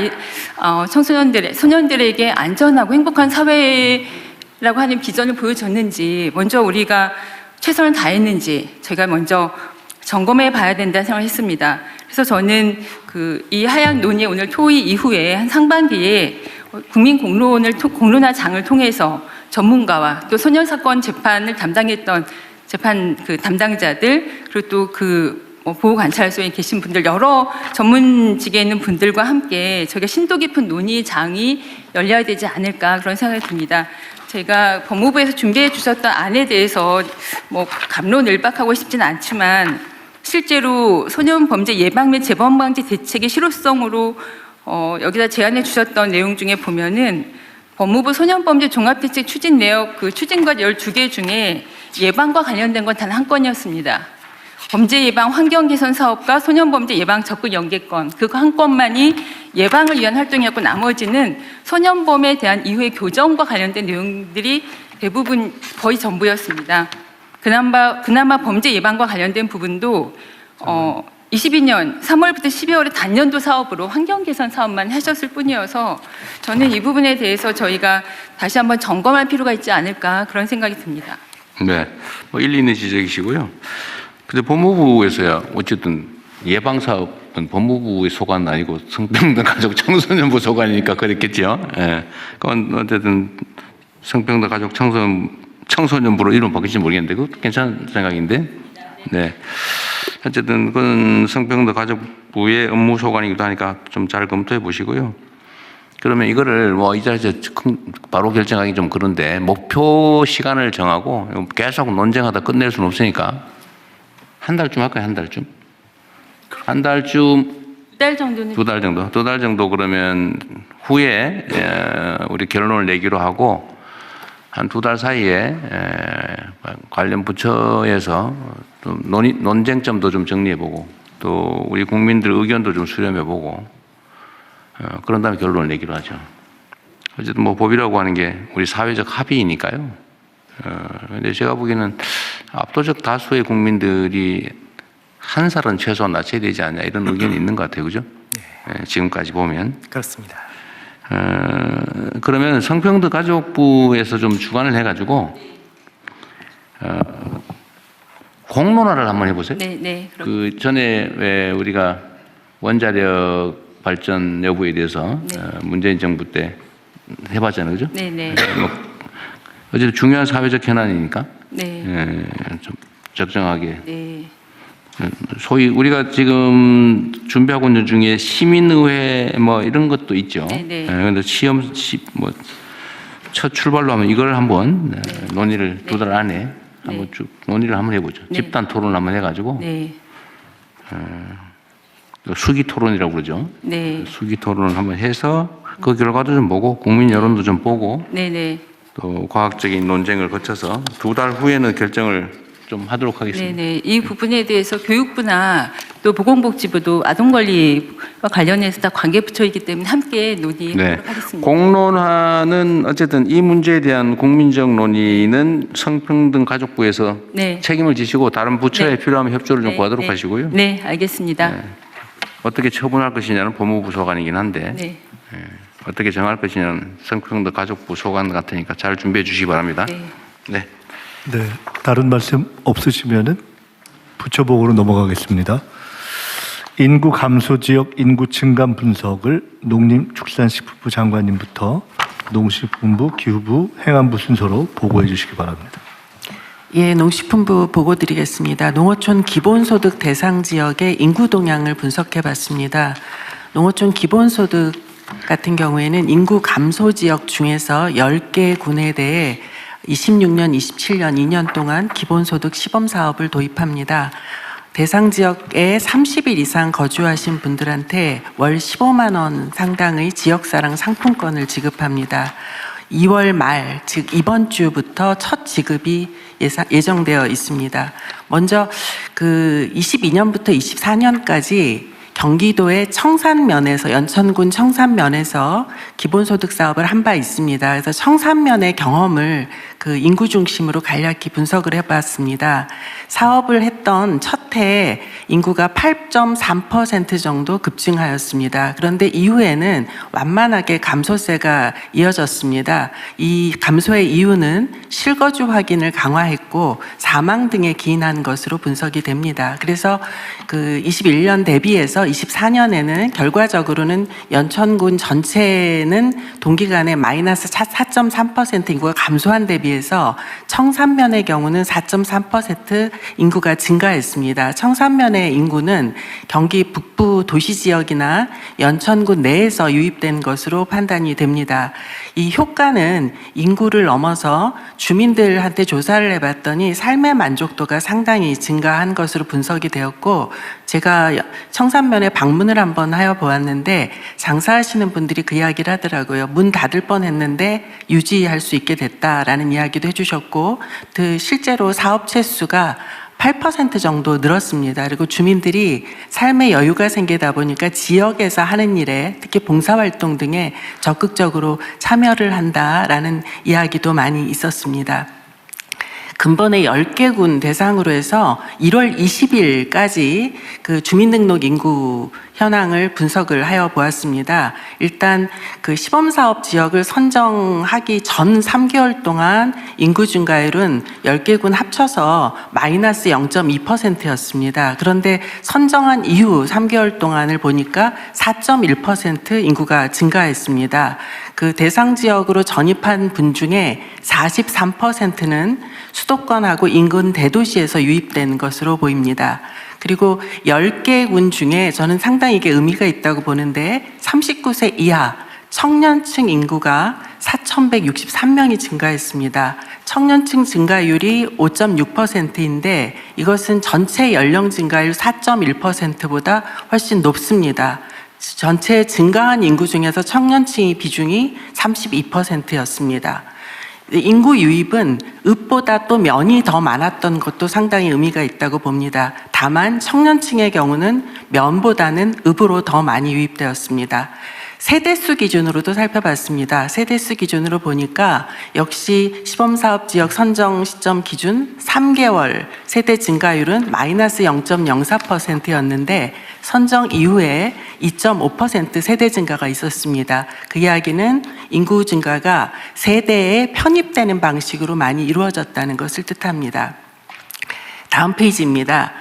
소년들에게 안전하고 행복한 사회라고 하는 비전을 보여줬는지 먼저 우리가 최선을 다했는지 저희가 먼저 점검해 봐야 된다는 생각을 했습니다. 그래서 저는 이 하향 논의 오늘 토의 이후에 한 상반기에 국민 공론화 장을 통해서 전문가와 또 소년 사건 재판을 담당했던 재판 담당자들 그리고 또 보호 관찰소에 계신 분들 여러 전문직에 있는 분들과 함께 저희가 심도 깊은 논의장이 열려야 되지 않을까 그런 생각이 듭니다. 제가 법무부에서 준비해 주셨던 안에 대해서 갑론을박하고 싶지는 않지만 실제로 소년 범죄 예방 및 재범 방지 대책의 실효성으로 여기다 제안해 주셨던 내용 중에 보면은 법무부 소년범죄 종합대책 추진 내역 추진과 12개 중에 예방과 관련된 건 단 한 건이었습니다. 범죄 예방 환경 개선 사업과 소년범죄 예방 적극 연계권 그거 한 건만이 예방을 위한 활동이었고 나머지는 소년범에 대한 이후의 교정과 관련된 내용들이 대부분 거의 전부였습니다. 그나마 범죄 예방과 관련된 부분도 22년 3월부터 12월에 단년도 사업으로 환경 개선 사업만 하셨을 뿐이어서 저는 이 부분에 대해서 저희가 다시 한번 점검할 필요가 있지 않을까 그런 생각이 듭니다. 네, 일리 있는 지적이시고요. 근데 법무부에서야 어쨌든 예방 사업은 법무부의 소관은 아니고 성평등 가족 청소년부 소관이니까 그랬겠죠. 예. 그건 어쨌든 성평등 가족 청소년부로 이름 바뀔지 모르겠는데 그것도 괜찮은 생각인데. 네. 어쨌든 그건 성평등 가족부의 업무 소관이기도 하니까 좀 잘 검토해 보시고요. 그러면 이거를 이 자리에서 바로 결정하기 좀 그런데 목표 시간을 정하고 계속 논쟁하다 끝낼 수는 없으니까 한 달쯤 할까요? 한 달쯤? 한 달쯤? 2달 정도는? 2달 정도? 2달 정도 그러면 후에 우리 결론을 내기로 하고 한 2달 사이에 관련 부처에서 좀 논쟁점도 좀 정리해보고 또 우리 국민들 의견도 좀 수렴해보고 그런 다음에 결론을 내기로 하죠. 어쨌든 법이라고 하는 게 우리 사회적 합의이니까요. 근데 제가 보기에는 압도적 다수의 국민들이 한 살은 최소한 낮춰야 되지 않냐 이런 의견이 있는 것 같아요. 그죠? 네. 지금까지 보면. 그렇습니다. 그러면 성평등 가족부에서 좀 주관을 해가지고 공론화를 한번 해보세요. 네. 그 전에 왜 우리가 원자력 발전 여부에 대해서 문재인 정부 때 해봤잖아요, 그죠? 네. 어쨌든 중요한 사회적 현안이니까 네. 좀 적정하게. 네. 소위 우리가 지금 준비하고 있는 중에 시민의회 이런 것도 있죠. 네. 그런데 첫 출발로 하면 이걸 한번 논의를 두 달 안에 한번 네. 쭉 논의를 한번 해보죠. 네. 집단 토론을 한번 해가지고 네. 수기 토론이라고 그러죠. 네. 수기 토론을 한번 해서 그 결과도 좀 보고 국민 여론도 좀 보고 네. 네. 또 과학적인 논쟁을 거쳐서 두 달 후에는 결정을 좀 하도록 하겠습니다. 네네. 이 부분에 대해서 교육부나 또 보건복지부도 아동권리와 관련해서 다 관계부처이기 때문에 함께 논의하도록 네. 하겠습니다. 공론화는 어쨌든 이 문제에 대한 국민적 논의는 성평등가족부에서 네. 책임을 지시고 다른 부처에 네. 필요하면 협조를 좀 네, 구하도록 네. 하시고요. 네, 알겠습니다. 네. 어떻게 처분할 것이냐는 법무부 소관이긴 한데 네. 어떻게 정할 것이냐는 성평등가족부 소관 같으니까 잘 준비해 주시기 바랍니다. 네. 네. 네, 다른 말씀 없으시면은 부처보고로 넘어가겠습니다. 인구 감소 지역 인구 증감 분석을 농림축산식품부 장관님부터 농식품부, 기후부, 행안부 순서로 보고해 주시기 바랍니다. 예, 농식품부 보고 드리겠습니다. 농어촌 기본소득 대상 지역의 인구 동향을 분석해 봤습니다. 농어촌 기본소득 같은 경우에는 인구 감소 지역 중에서 10개 군에 대해 26년, 27년 2년 동안 기본소득 시범사업을 도입합니다. 대상 지역에 30일 이상 거주하신 분들한테 월 15만 원 상당의 지역사랑 상품권을 지급합니다. 2월 말, 즉 이번 주부터 첫 지급이 예정되어 있습니다. 먼저 그 22년부터 24년까지 경기도의 청산면에서 연천군 청산면에서 기본소득 사업을 한 바 있습니다. 그래서 청산면의 경험을 그 인구 중심으로 간략히 분석을 해봤습니다. 사업을 했던 첫 해에 인구가 8.3% 정도 급증하였습니다. 그런데 이후에는 완만하게 감소세가 이어졌습니다. 이 감소의 이유는 실거주 확인을 강화했고 사망 등에 기인한 것으로 분석이 됩니다. 그래서 그 21년 대비해서 24년에는 결과적으로는 연천군 전체는 동기간에 마이너스 4.3% 인구가 감소한 대비해서 청산면의 경우는 4.3% 인구가 증가했습니다. 청산면의 인구는 경기 북부 도시 지역이나 연천군 내에서 유입된 것으로 판단이 됩니다. 이 효과는 인구를 넘어서 주민들한테 조사를 해봤더니 삶의 만족도가 상당히 증가한 것으로 분석이 되었고, 제가 청산면에 방문을 한번 하여 보았는데 장사하시는 분들이 그 이야기를 하더라고요. 문 닫을 뻔했는데 유지할 수 있게 됐다라는 이야기도 해주셨고, 그 실제로 사업체 수가 8% 정도 늘었습니다. 그리고 주민들이 삶의 여유가 생기다 보니까 지역에서 하는 일에 특히 봉사활동 등에 적극적으로 참여를 한다라는 이야기도 많이 있었습니다. 근본의 10개 군 대상으로 해서 1월 20일까지 그 주민등록 인구 현황을 분석을 하여 보았습니다. 일단 그 시범사업 지역을 선정하기 전 3개월 동안 인구 증가율은 10개 군 합쳐서 마이너스 0.2%였습니다. 그런데 선정한 이후 3개월 동안을 보니까 4.1% 인구가 증가했습니다. 그 대상 지역으로 전입한 분 중에 43%는 수도권하고 인근 대도시에서 유입된 것으로 보입니다. 그리고 10개 군 중에 저는 상당히 이게 의미가 있다고 보는데 39세 이하 청년층 인구가 4,163명이 증가했습니다. 청년층 증가율이 5.6%인데 이것은 전체 연령 증가율 4.1%보다 훨씬 높습니다. 전체 증가한 인구 중에서 청년층의 비중이 32%였습니다. 인구 유입은 읍보다 또 면이 더 많았던 것도 상당히 의미가 있다고 봅니다. 다만 청년층의 경우는 면보다는 읍으로 더 많이 유입되었습니다. 세대수 기준으로도 살펴봤습니다. 세대수 기준으로 보니까 역시 시범사업 지역 선정 시점 기준 3개월 세대 증가율은 마이너스 0.04%였는데 선정 이후에 2.5% 세대 증가가 있었습니다. 그 이야기는 인구 증가가 세대에 편입되는 방식으로 많이 이루어졌다는 것을 뜻합니다. 다음 페이지입니다.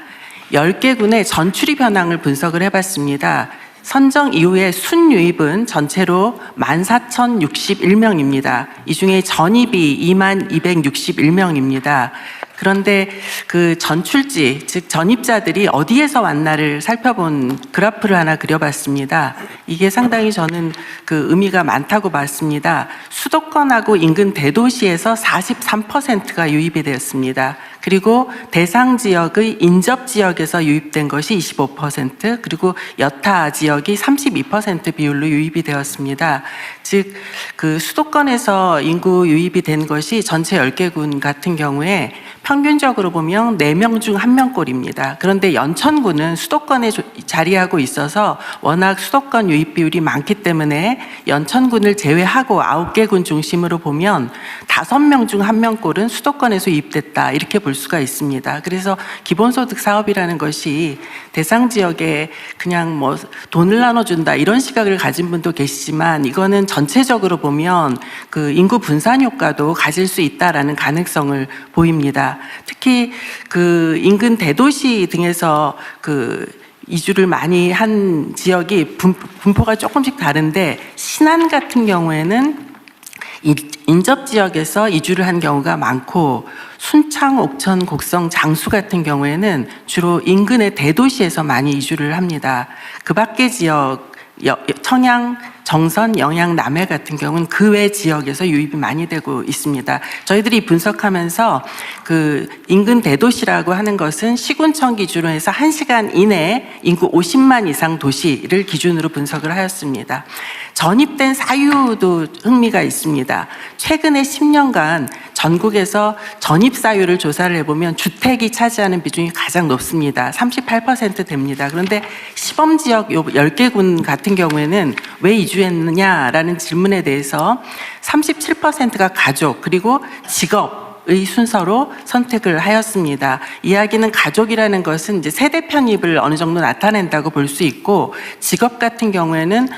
10개 군의 전출입 현황을 분석을 해봤습니다. 선정 이후에 순유입은 전체로 14,061명입니다. 이 중에 전입이 22,261명입니다. 그런데 그 전출지, 즉 전입자들이 어디에서 왔나를 살펴본 그래프를 하나 그려봤습니다. 이게 상당히 저는 그 의미가 많다고 봤습니다. 수도권하고 인근 대도시에서 43%가 유입이 되었습니다. 그리고 대상 지역의 인접 지역에서 유입된 것이 25%, 그리고 여타 지역이 32% 비율로 유입이 되었습니다. 즉, 그 수도권에서 인구 유입이 된 것이 전체 10개군 같은 경우에 평균적으로 보면 4명 중 1명꼴입니다. 그런데 연천군은 수도권에 자리하고 있어서 워낙 수도권 유입 비율이 많기 때문에 연천군을 제외하고 9개 군 중심으로 보면 5명 중 1명꼴은 수도권에서 유입됐다, 이렇게 볼 수가 있습니다. 그래서 기본소득 사업이라는 것이 대상 지역에 그냥 뭐 돈을 나눠준다, 이런 시각을 가진 분도 계시지만, 이거는 전체적으로 보면 그 인구 분산 효과도 가질 수 있다라는 가능성을 보입니다. 특히 그 인근 대도시 등에서 그 이주를 많이 한 지역이 분포가 조금씩 다른데, 신안 같은 경우에는 인접 지역에서 이주를 한 경우가 많고, 순창, 옥천, 곡성, 장수 같은 경우에는 주로 인근의 대도시에서 많이 이주를 합니다. 그 밖의 지역, 청양, 정선, 영양, 남해 같은 경우는 그 외 지역에서 유입이 많이 되고 있습니다. 저희들이 분석하면서 그 인근 대도시라고 하는 것은 시군청 기준으로 해서 1시간 이내에 인구 50만 이상 도시를 기준으로 분석을 하였습니다. 전입된 사유도 흥미가 있습니다. 최근에 10년간 전국에서 전입 사유를 조사를 해보면 주택이 차지하는 비중이 가장 높습니다. 38% 됩니다. 그런데 시범지역 10개 군 같은 경우에는 왜 이주했느냐라는 질문에 대해서 37%가 가족, 그리고 직업의 순서로 선택을 하였습니다. 이야기는 가족이라는 것은 이제 세대 편입을 어느 정도 나타낸다고 볼 수 있고, 직업 같은 경우에는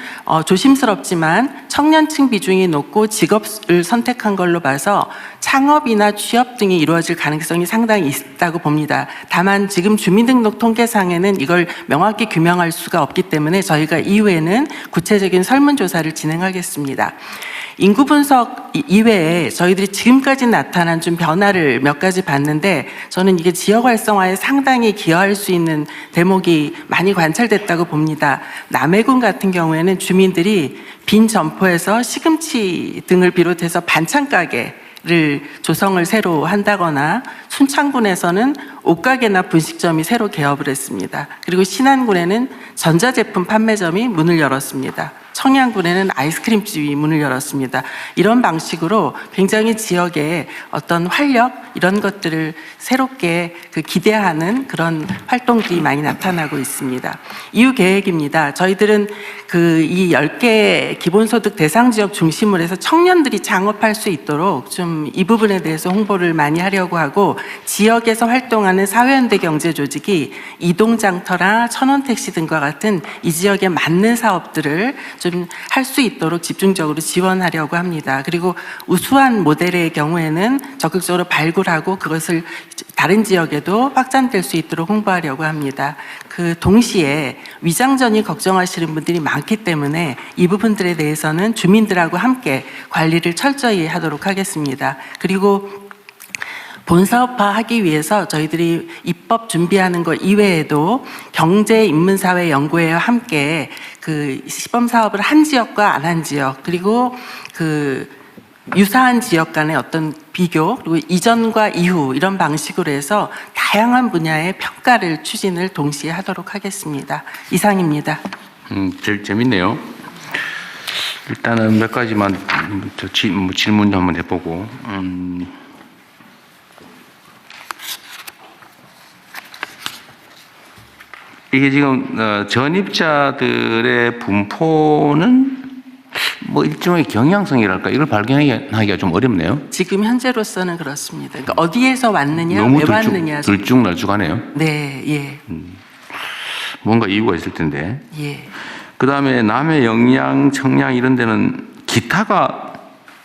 조심스럽지만 청년층 비중이 높고 직업을 선택한 걸로 봐서 창업이나 취업 등이 이루어질 가능성이 상당히 있다고 봅니다. 다만 지금 주민등록 통계상에는 이걸 명확히 규명할 수가 없기 때문에 저희가 이후에는 구체적인 설문조사를 진행하겠습니다. 인구 분석 이외에 저희들이 지금까지 나타난 좀 변화를 몇 가지 봤는데, 저는 이게 지역 활성화에 상당히 기여할 수 있는 대목이 많이 관찰됐다고 봅니다. 남해군 같은 경우에는 주민들이 빈 점포에서 시금치 등을 비롯해서 반찬 가게를 조성을 새로 한다거나, 순창군에서는 옷가게나 분식점이 새로 개업을 했습니다. 그리고 신안군에는 전자제품 판매점이 문을 열었습니다. 청양군에는 아이스크림집이 문을 열었습니다. 이런 방식으로 굉장히 지역의 어떤 활력, 이런 것들을 새롭게 기대하는 그런 활동들이 많이 나타나고 있습니다. 이후 계획입니다. 저희들은 이 10개 기본소득 대상 지역 중심으로 해서 청년들이 창업할 수 있도록 좀 이 부분에 대해서 홍보를 많이 하려고 하고, 지역에서 활동하는 사회연대 경제 조직이 이동장터나 천원택시 등과 같은 이 지역에 맞는 사업들을 좀 할 수 있도록 집중적으로 지원하려고 합니다. 그리고 우수한 모델의 경우에는 적극적으로 발굴하고 그것을 다른 지역에도 확장될 수 있도록 홍보하려고 합니다. 그 동시에 위장전이 걱정하시는 분들이 많기 때문에 이 부분들에 대해서는 주민들하고 함께 관리를 철저히 하도록 하겠습니다. 그리고 본사업화하기 위해서 저희들이 입법 준비하는 것 이외에도 경제인문사회연구회와 함께 그 시범사업을 한 지역과 안 한 지역, 그리고 그 유사한 지역 간의 어떤 비교, 그리고 이전과 이후 이런 방식으로 해서 다양한 분야의 평가를 추진을 동시에 하도록 하겠습니다. 이상입니다. 재밌네요. 일단은 몇 가지만 질문 한번 해보고, 이게 지금 전입자들의 분포는 뭐 일종의 경향성이랄까, 이걸 발견하기가 좀 어렵네요. 지금 현재로서는 그렇습니다. 그러니까 어디에서 왔느냐, 너무 왜 왔느냐. 들쭉날쭉하네요. 네, 예. 뭔가 이유가 있을 텐데. 예. 그 다음에 남해, 영양, 청양 이런 데는 기타가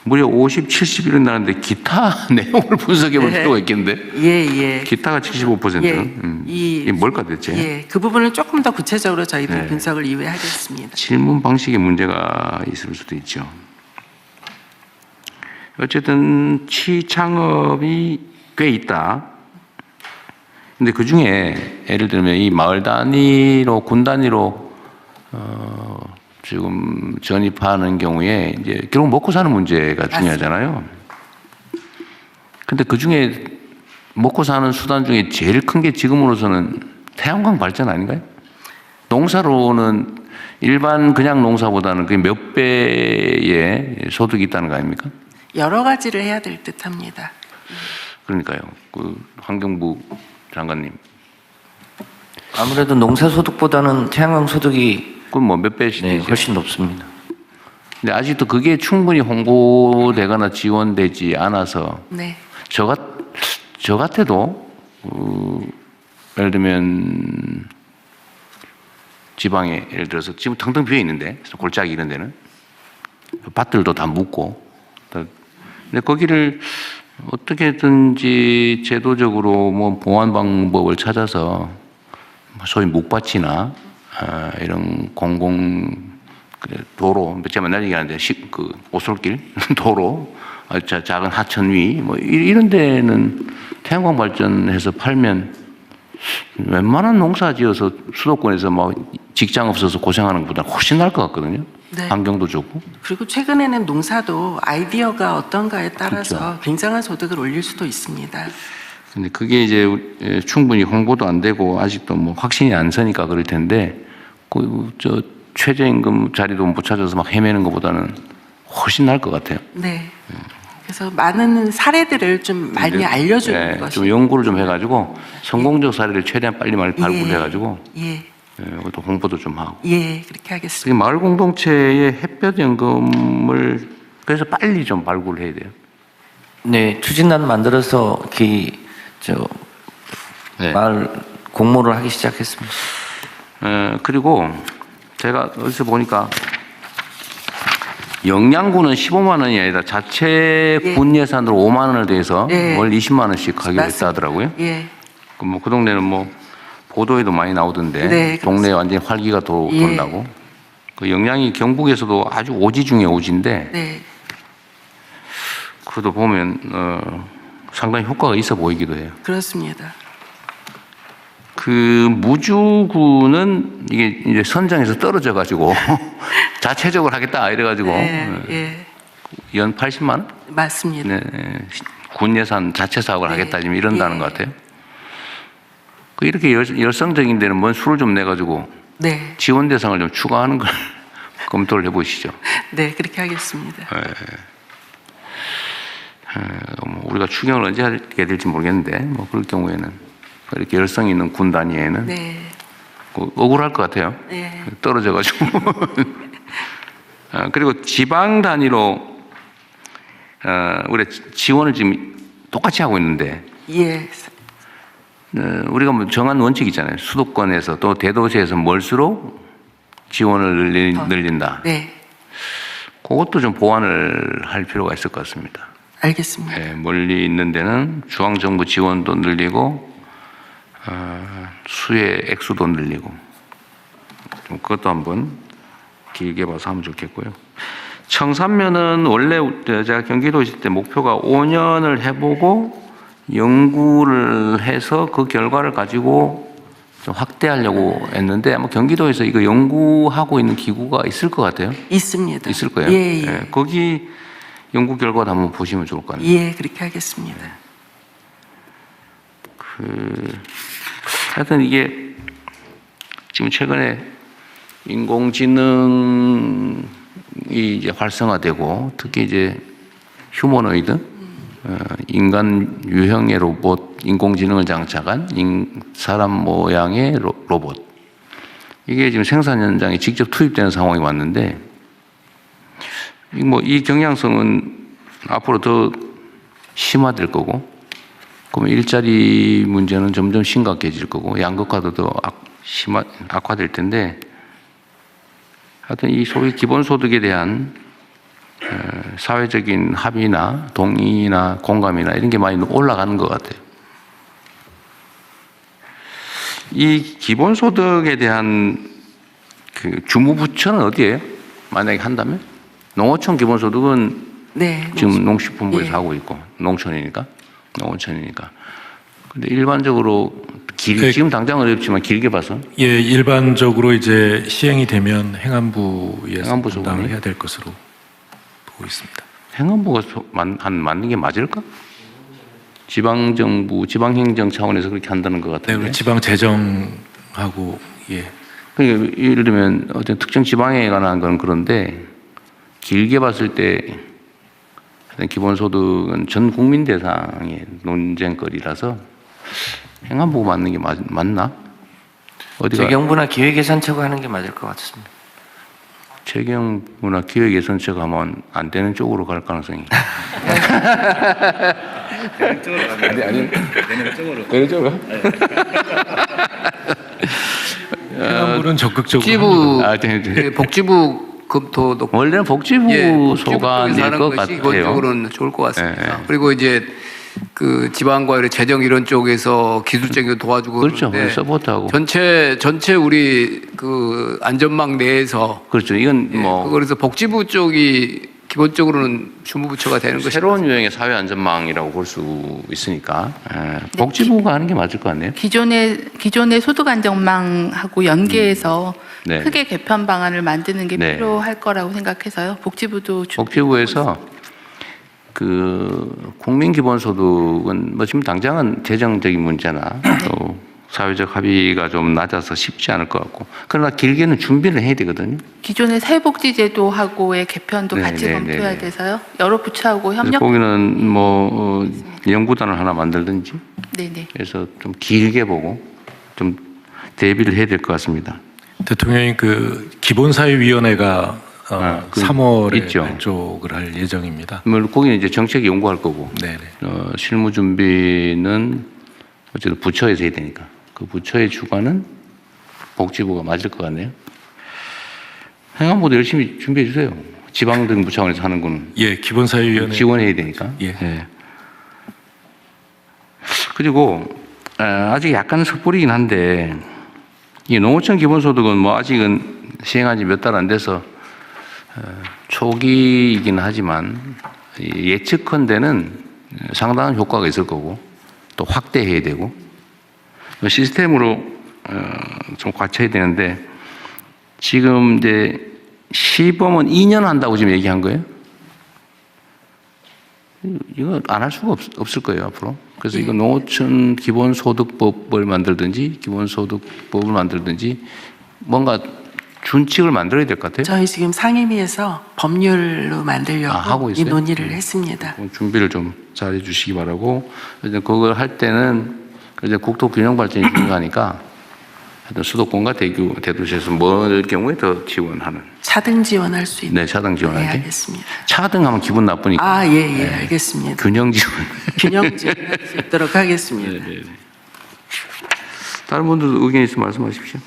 무려 50, 70 이런 나라인데 기타 내용을 분석해 볼 필요가 있겠는데. 예. 기타가 75%. 예. 이게 뭘까 대체? 예. 그 부분을 조금 더 구체적으로 저희들이 분석을 이후에 하겠습니다. 질문 방식에 문제가 있을 수도 있죠. 어쨌든 취창업이 꽤 있다. 근데 그 중에 예를 들면 이 마을 단위로 군 단위로 지금 전입하는 경우에 이제 결국 먹고 사는 문제가 중요하잖아요. 근데 그 중에 먹고 사는 수단 중에 제일 큰 게 지금으로서는 태양광 발전 아닌가요? 농사로는 일반 그냥 농사보다는 그게 몇 배의 소득이 있다는 거 아닙니까? 여러 가지를 해야 될 듯합니다. 그러니까요. 그 환경부 장관님. 아무래도 농사소득보다는 태양광 소득이 그건 뭐 몇 배씩 네, 되죠? 훨씬 높습니다. 근데 아직도 그게 충분히 홍보되거나 지원되지 않아서 네. 저 같아도 예를 들면 지방에 예를 들어서 지금 텅텅 비어 있는데 골짜기 이런 데는 밭들도 다 묻고 근데 거기를 어떻게든지 제도적으로 뭐 보완 방법을 찾아서 소위 묵밭이나 이런 공공 도로 제가 맨날 얘기하는데 그 오솔길 도로 작은 하천 위 뭐 이런 데는 태양광 발전해서 팔면 웬만한 농사 지어서 수도권에서 막 직장 없어서 고생하는 것보다 훨씬 나을 것 같거든요. 네. 환경도 좋고. 그리고 최근에는 농사도 아이디어가 어떤가에 따라서 그렇죠. 굉장한 소득을 올릴 수도 있습니다. 근데 그게 이제 충분히 홍보도 안 되고 아직도 뭐 확신이 안 서니까 그럴 텐데 저 최저임금 자리도 못 찾아서 막 헤매는 것보다는 훨씬 나을 것 같아요. 네. 그래서 많은 사례들을 좀 많이 알려주는 네, 것이 좀 연구를 좀 해가지고 성공적 사례를 최대한 빨리 발굴해가지고 예, 또 홍보도 좀 하고. 예, 그렇게 하겠습니다. 특히 마을 공동체의 햇볕 연금을 그래서 빨리 좀 발굴해야 돼요. 네, 추진단 만들어서 네. 마을 공모를 하기 시작했습니다. 그리고 제가 어디서 보니까 영양군은 15만 원이 아니라 자체 군 예산으로 5만 원을 대서 예. 월 20만 원씩 하기로 맞습니다. 했다 하더라고요. 예, 그 동네는 뭐 보도에도 많이 나오던데 네, 동네에 완전히 활기가 예. 돈다고. 그 영양이 경북에서도 아주 오지 중에 오지인데 네, 그것도 보면 상당히 효과가 있어 보이기도 해요. 그렇습니다. 그 무주군은 이게 이제 선정에서 떨어져 가지고 자체적으로 하겠다 이래 가지고 예, 연 80만 원? 맞습니다. 네, 군 예산 자체 사업을 네. 하겠다 지금 이런다는 예. 것 같아요. 그 이렇게 열성적인 데는 뭔 수를 좀 내 가지고 네, 지원 대상을 좀 추가하는 걸 검토를 해보시죠. 네, 그렇게 하겠습니다. 뭐 우리가 추경을 언제 하게 될지 모르겠는데 뭐 그럴 경우에는 이렇게 열성 있는 군 단위에는 네, 억울할 것 같아요. 네, 떨어져가지고. 그리고 지방 단위로 우리 지원을 지금 똑같이 하고 있는데 예, 우리가 뭐 정한 원칙이 있잖아요. 수도권에서 또 대도시에서 멀수록 지원을 늘린다. 네, 그것도 좀 보완을 할 필요가 있을 것 같습니다. 알겠습니다. 네, 멀리 있는 데는 중앙정부 지원도 늘리고 수혜 액수도 늘리고 좀 그것도 한번 길게 봐서 하면 좋겠고요. 청산면은 원래 제가 경기도 있을 때 목표가 5년을 해보고 연구를 해서 그 결과를 가지고 좀 확대하려고 했는데 아마 경기도에서 이거 연구하고 있는 기구가 있을 것 같아요. 있습니다. 있을 거예요. 예, 예. 네, 거기 연구 결과도 한번 보시면 좋을 것 같아요. 예, 그렇게 하겠습니다. 하여튼 이게 지금 최근에 인공지능이 이제 활성화되고 특히 이제 휴머노이드, 인간 유형의 로봇, 인공지능을 장착한 사람 모양의 로봇. 이게 지금 생산 현장에 직접 투입되는 상황이 왔는데 이 경향성은 앞으로 더 심화될 거고 그러면 일자리 문제는 점점 심각해질 거고 양극화도 더 악화될 텐데 하여튼 이 소위 기본소득에 대한 사회적인 합의나 동의나 공감이나 이런 게 많이 올라가는 것 같아요. 이 기본소득에 대한 그 주무부처는 어디예요? 만약에 한다면? 농어촌 기본소득은 네, 지금 농식품부에서 예. 하고 있고 농촌이니까. 근데 일반적으로 지금 당장 어렵지만 길게 봐서 예, 일반적으로 이제 시행이 되면 행안부에서 행안부 담당을 소관이? 해야 될 것으로 보고 있습니다. 행안부가 맞는 게 맞을까? 지방정부, 지방행정 차원에서 그렇게 한다는 것 네, 같은데. 그리고 지방 재정하고 예, 그러니까 예를 들면 어떤 특정 지방에 관한 건 그런데 길게 봤을 때 하여튼 기본소득은 전 국민 대상의 논쟁거리라서 행안부가 맞는 게 맞나? 어디가 재경부나 기획예산처가 하는 게 맞을 것 같습니다. 재경부나 기획예산처가 하면 안 되는 쪽으로 갈 가능성이. 행안부는 적극적으로 복지부 아, 네, 네. 예, 복지부급도 높고 원래는 복지부 소관일 하는 것 것이 같아요. 기본적으로는 좋을 것 같습니다. 예, 예. 그리고 이제 그 지방과 이런 재정 이런 쪽에서 기술적으로 도와주고 그렇죠. 그러는데 서포트하고. 전체 우리 그 안전망 내에서 그렇죠. 이건 예, 뭐 그래서 복지부 쪽이 기본적으로는 주무부처가 되는 것이 새로운 유형의 사회안전망이라고 볼 수 있으니까 복지부가 하는 게 맞을 것 같네요. 기존의 소득 안정망하고 연계해서 네. 크게 개편 방안을 만드는 게 네. 필요할 거라고 생각해서요. 복지부도 복지부에서 그 국민기본소득은 뭐 지금 당장은 재정적인 문제나 또 사회적 합의가 좀 낮아서 쉽지 않을 것 같고 그러나 길게는 준비를 해야 되거든요. 기존의 사회복지제도하고의 개편도 네, 같이 네, 검토해야 네, 네. 돼서요. 여러 부처하고 그래서 협력. 거기는 뭐 연구단을 하나 만들든지 네네. 그래서 좀 길게 보고 좀 대비를 해야 될 것 같습니다. 대통령이 그 기본사회위원회가 그 3월에 있죠. 발족을 할 예정입니다. 물론 거기는 이제 정책 연구할 거고 네네. 실무 준비는 어쨌든 부처에서 해야 되니까 그 부처의 주관은 복지부가 맞을 것 같네요. 행안부도 열심히 준비해 주세요. 지방등부 차원에서 하는 거는 예, 기본사회위원회 지원해야 되니까. 예. 그리고 아직 약간 섣부리긴 한데 이 농어촌 기본소득은 뭐 아직은 시행한 지 몇 달 안 돼서 초기이긴 하지만 예측컨대는 상당한 효과가 있을 거고 또 확대해야 되고 시스템으로 좀 갖춰야 되는데 지금 이제 시범은 2년 한다고 지금 얘기한 거예요? 이거 안 할 수가 없을 거예요 앞으로. 그래서 이거 농어촌 기본소득법을 만들든지 기본소득법을 만들든지 뭔가 준칙을 만들어야 될 것 같아요. 저희 지금 상임위에서 법률로 만들려고 하고 이 있어요? 논의를 했습니다. 준비를 좀 잘해 주시기 바라고 이제 그걸 할 때는 이제 국토균형 발전이 중요하니까 하여튼 수도권과 대도시에서 뭘 경우에 더 지원하는 차등 지원할 수 있는. 네 차등 지원할 네, 때 알겠습니다. 차등하면 기분 나쁘니까 예, 알겠습니다. 균형 지원 균형 지원할 수 있도록 하겠습니다. 네. 다른 분들 의견 있으면 말씀하십시오.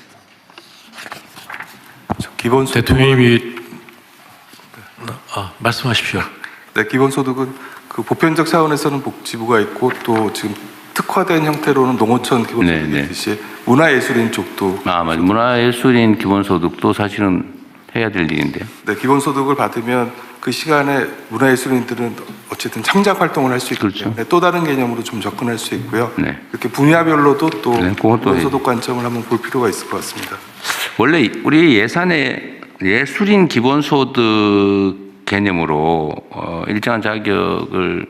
기본소득 대통령이 말씀하십시오. 네, 기본소득은 그 보편적 차원에서는 복지부가 있고 또 지금 특화된 형태로는 농어촌 기본소득이 네. 있듯이 문화예술인 쪽도 맞아요. 문화예술인 기본소득도 사실은 해야 될 일인데요. 네, 기본소득을 받으면 그 시간에 문화예술인들은 어쨌든 창작 활동을 할 수 있기 그렇죠. 때문에 또 다른 개념으로 좀 접근할 수 있고요. 네. 이렇게 분야별로도 또 네, 그것도 기본소득 관점을 한번 볼 필요가 있을 것 같습니다. 원래 우리 예산에 예술인 기본소득 개념으로 일정한 자격을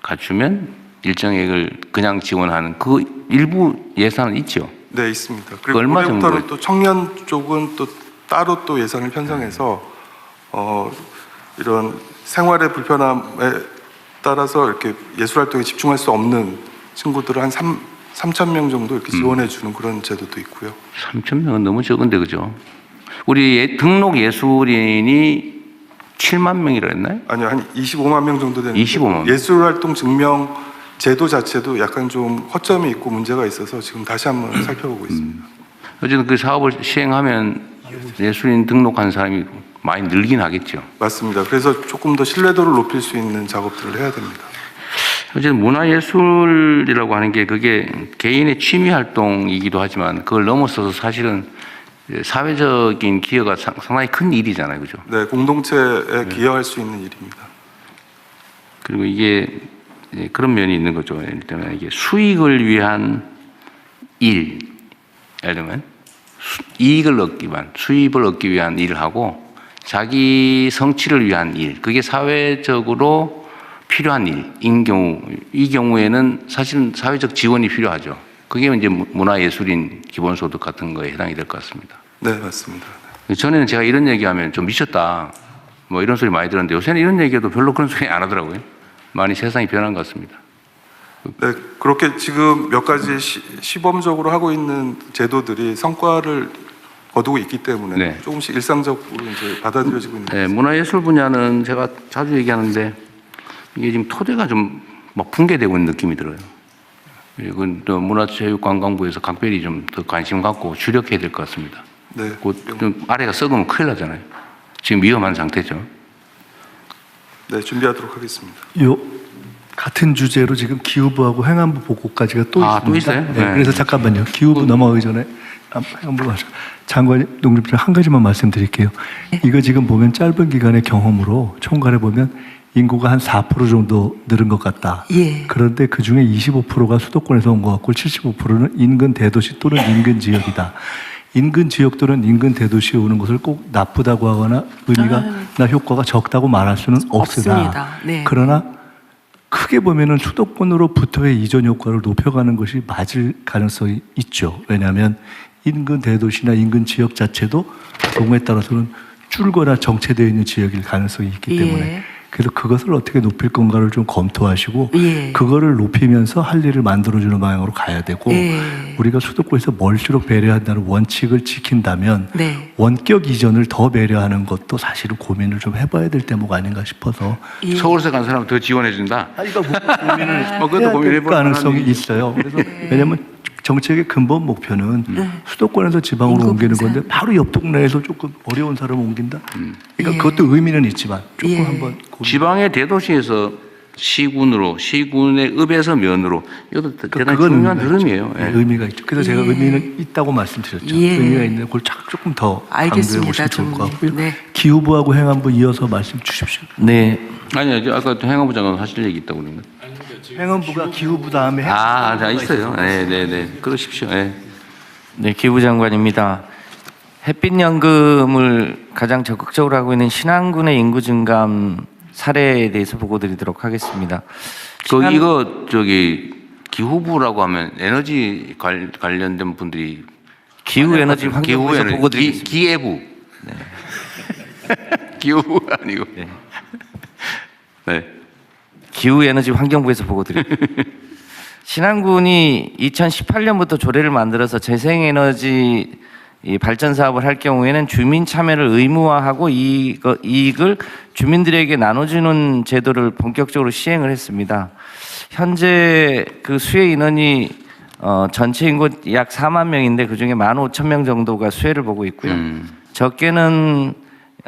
갖추면 일정액을 그냥 지원하는 그 일부 예산은 있죠. 네, 있습니다. 그리고 얼마 올해부터는 정도예요? 또 청년 쪽은 또 따로 또 예산을 편성해서 이런 생활의 불편함에 따라서 이렇게 예술 활동에 집중할 수 없는 친구들을 한 3,000명 정도 이렇게 지원해 주는 그런 제도도 있고요. 3,000명은 너무 적은데 그죠? 우리 등록 예술인이 7만 명이라 했나요? 아니요, 한 25만 명 정도 되는 25만 명. 예술 활동 증명 제도 자체도 약간 좀 허점이 있고 문제가 있어서 지금 다시 한번 살펴보고 있습니다. 어쨌든 그 사업을 시행하면 예술인 등록한 사람이 많이 늘긴 하겠죠. 맞습니다. 그래서 조금 더 신뢰도를 높일 수 있는 작업들을 해야 됩니다. 어쨌든 문화예술이라고 하는 게 그게 개인의 취미 활동이기도 하지만 그걸 넘어서서 사실은 사회적인 기여가 상당히 큰 일이잖아요. 그죠? 네, 공동체에 기여할 수 있는 일입니다. 그리고 이게 그런 면이 있는 거죠. 예를 들면 이게 수익을 위한 일, 예를 들면 이익을 얻기 위한, 수입을 얻기 위한 일을 하고 자기 성취를 위한 일, 그게 사회적으로 필요한 일인 경우, 이 경우에는 사실은 사회적 지원이 필요하죠. 그게 이제 문화예술인 기본소득 같은 거에 해당이 될 것 같습니다. 네, 맞습니다. 전에는 제가 이런 얘기하면 좀 미쳤다, 뭐 이런 소리 많이 들었는데 요새는 이런 얘기해도 별로 그런 소리 안 하더라고요. 많이 세상이 변한 것 같습니다. 네, 그렇게 지금 몇 가지 시범적으로 하고 있는 제도들이 성과를 거두고 있기 때문에 네. 조금씩 일상적으로 이제 받아들여지고 있는. 네, 문화예술 분야는 제가 자주 얘기하는데 이게 지금 토대가 좀 막 붕괴되고 있는 느낌이 들어요. 이건 또 문화체육관광부에서 각별히 좀 더 관심 갖고 주력해야 될 것 같습니다. 네. 좀 아래가 썩으면 큰일 나잖아요. 지금 위험한 상태죠. 네, 준비하도록 하겠습니다. 요 같은 주제로 지금 기후부하고 행안부 보고까지가 또 있습니다. 또 있어요? 네, 네. 그래서 잠깐만요. 기후부 넘어가기 전에 행안부 가죠. 장관님, 농림부장 한 가지만 말씀드릴게요. 이거 지금 보면 짧은 기간의 경험으로 총괄해 보면 인구가 한 4% 정도 늘은 것 같다. 예. 그런데 그 중에 25%가 수도권에서 온 것 같고 75%는 인근 대도시 또는 인근 지역이다. 인근 지역 또는 인근 대도시에 오는 것을 꼭 나쁘다고 하거나 의미가 효과가 적다고 말할 수는 없으나 없습니다. 네. 그러나 크게 보면은 수도권으로부터의 이전 효과를 높여가는 것이 맞을 가능성이 있죠. 왜냐하면 인근 대도시나 인근 지역 자체도 경우에 따라서는 줄거나 정체되어 있는 지역일 가능성이 있기 때문에 예. 그래서 그것을 어떻게 높일 건가를 좀 검토하시고 예. 그거를 높이면서 할 일을 만들어주는 방향으로 가야 되고 예. 우리가 수도권에서 멀수록 배려한다는 원칙을 지킨다면 네. 원격 이전을 더 배려하는 것도 사실은 고민을 좀 해봐야 될 대목 아닌가 싶어서 예. 서울에서 간 사람 더 지원해 준다. 이거 고민을 그것도 해야 고민해 될 볼 가능성이 만한 있어요. 그래서 왜냐하면 정책의 근본 목표는 수도권에서 지방으로 인구 옮기는 분산. 건데 바로 옆 동네에서 조금 어려운 사람 옮긴다. 그러니까 예. 그것도 의미는 있지만 조금 예. 한번 고민. 지방의 대도시에서 시군으로, 시군의 읍에서 면으로, 이것도 대단히 그건 중요한 의미가 흐름이에요. 있죠. 예. 네, 의미가 있죠. 그래서 제가 예. 의미는 있다고 말씀드렸죠. 예. 의미가 있는 걸 조금 더 강조해 알겠습니다, 보시면 좋을 것 총리. 같고요. 네. 기후부하고 행안부 이어서 말씀 주십시오. 네, 아니요, 아까 행안부 장관 하실 얘기 있다고 그러는데. 행안부가 기후부 다음에 자, 있어요. 네. 그러십시오. 예. 네, 기부 장관입니다. 햇빛연금을 가장 적극적으로 하고 있는 신안군의 인구 증감 사례에 대해서 보고드리도록 하겠습니다. 이거 기후부라고 하면 에너지 관련된 분들이 기후 에너지 환경부에서 기후 보고드리겠습니다. 기예부. 기후부 아니고. 네. 기후 에너지 환경부에서 보고드립니다. 신안군이 2018년부터 조례를 만들어서 재생에너지 발전 사업을 할 경우에는 주민 참여를 의무화하고 이익을 주민들에게 나눠주는 제도를 본격적으로 시행을 했습니다. 현재 그 수혜 인원이 전체 인구 약 4만 명인데 그중에 15,000명 정도가 수혜를 보고 있고요. 적게는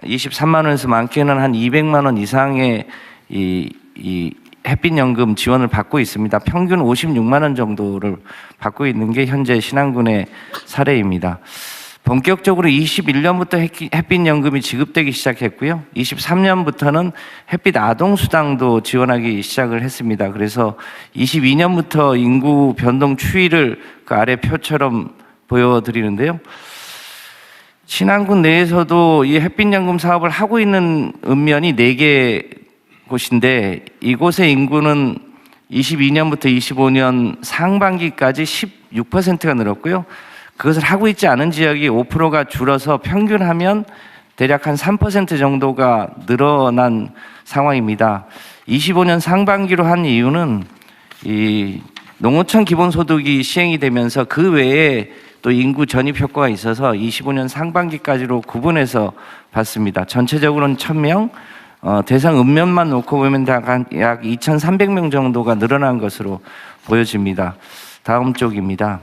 23만 원에서 많게는 한 200만 원 이상의 이 햇빛연금 지원을 받고 있습니다. 평균 56만 원 정도를 받고 있는 게 현재 신안군의 사례입니다. 본격적으로 21년부터 햇빛연금이 지급되기 시작했고요. 23년부터는 햇빛 아동수당도 지원하기 시작을 했습니다. 그래서 22년부터 인구 변동 추이를 그 아래 표처럼 보여드리는데요. 신안군 내에서도 이 햇빛연금 사업을 하고 있는 읍면이 4개 곳인데 이곳의 인구는 22년부터 25년 상반기까지 16%가 늘었고요. 그것을 하고 있지 않은 지역이 5%가 줄어서 평균하면 대략 한 3% 정도가 늘어난 상황입니다. 25년 상반기로 한 이유는 이 농어촌 기본소득이 시행이 되면서 그 외에 또 인구 전입 효과가 있어서 25년 상반기까지로 구분해서 봤습니다. 전체적으로는 1,000명, 대상 읍면만 놓고 보면 약 2,300명 정도가 늘어난 것으로 보여집니다. 다음 쪽입니다.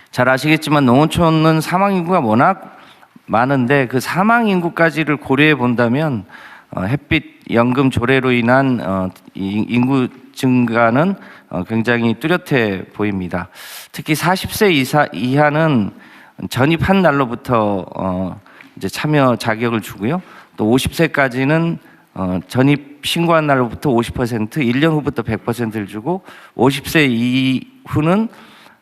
잘 아시겠지만 농어촌은 사망인구가 워낙 많은데 그 사망인구까지를 고려해 본다면 햇빛연금 조례로 인한 인구 증가는 굉장히 뚜렷해 보입니다. 특히 40세 이하는 전입한 날로부터 이제 참여 자격을 주고요. 또 50세까지는 전입 신고한 날로부터 50%, 1년 후부터 100%를 주고 50세 이후는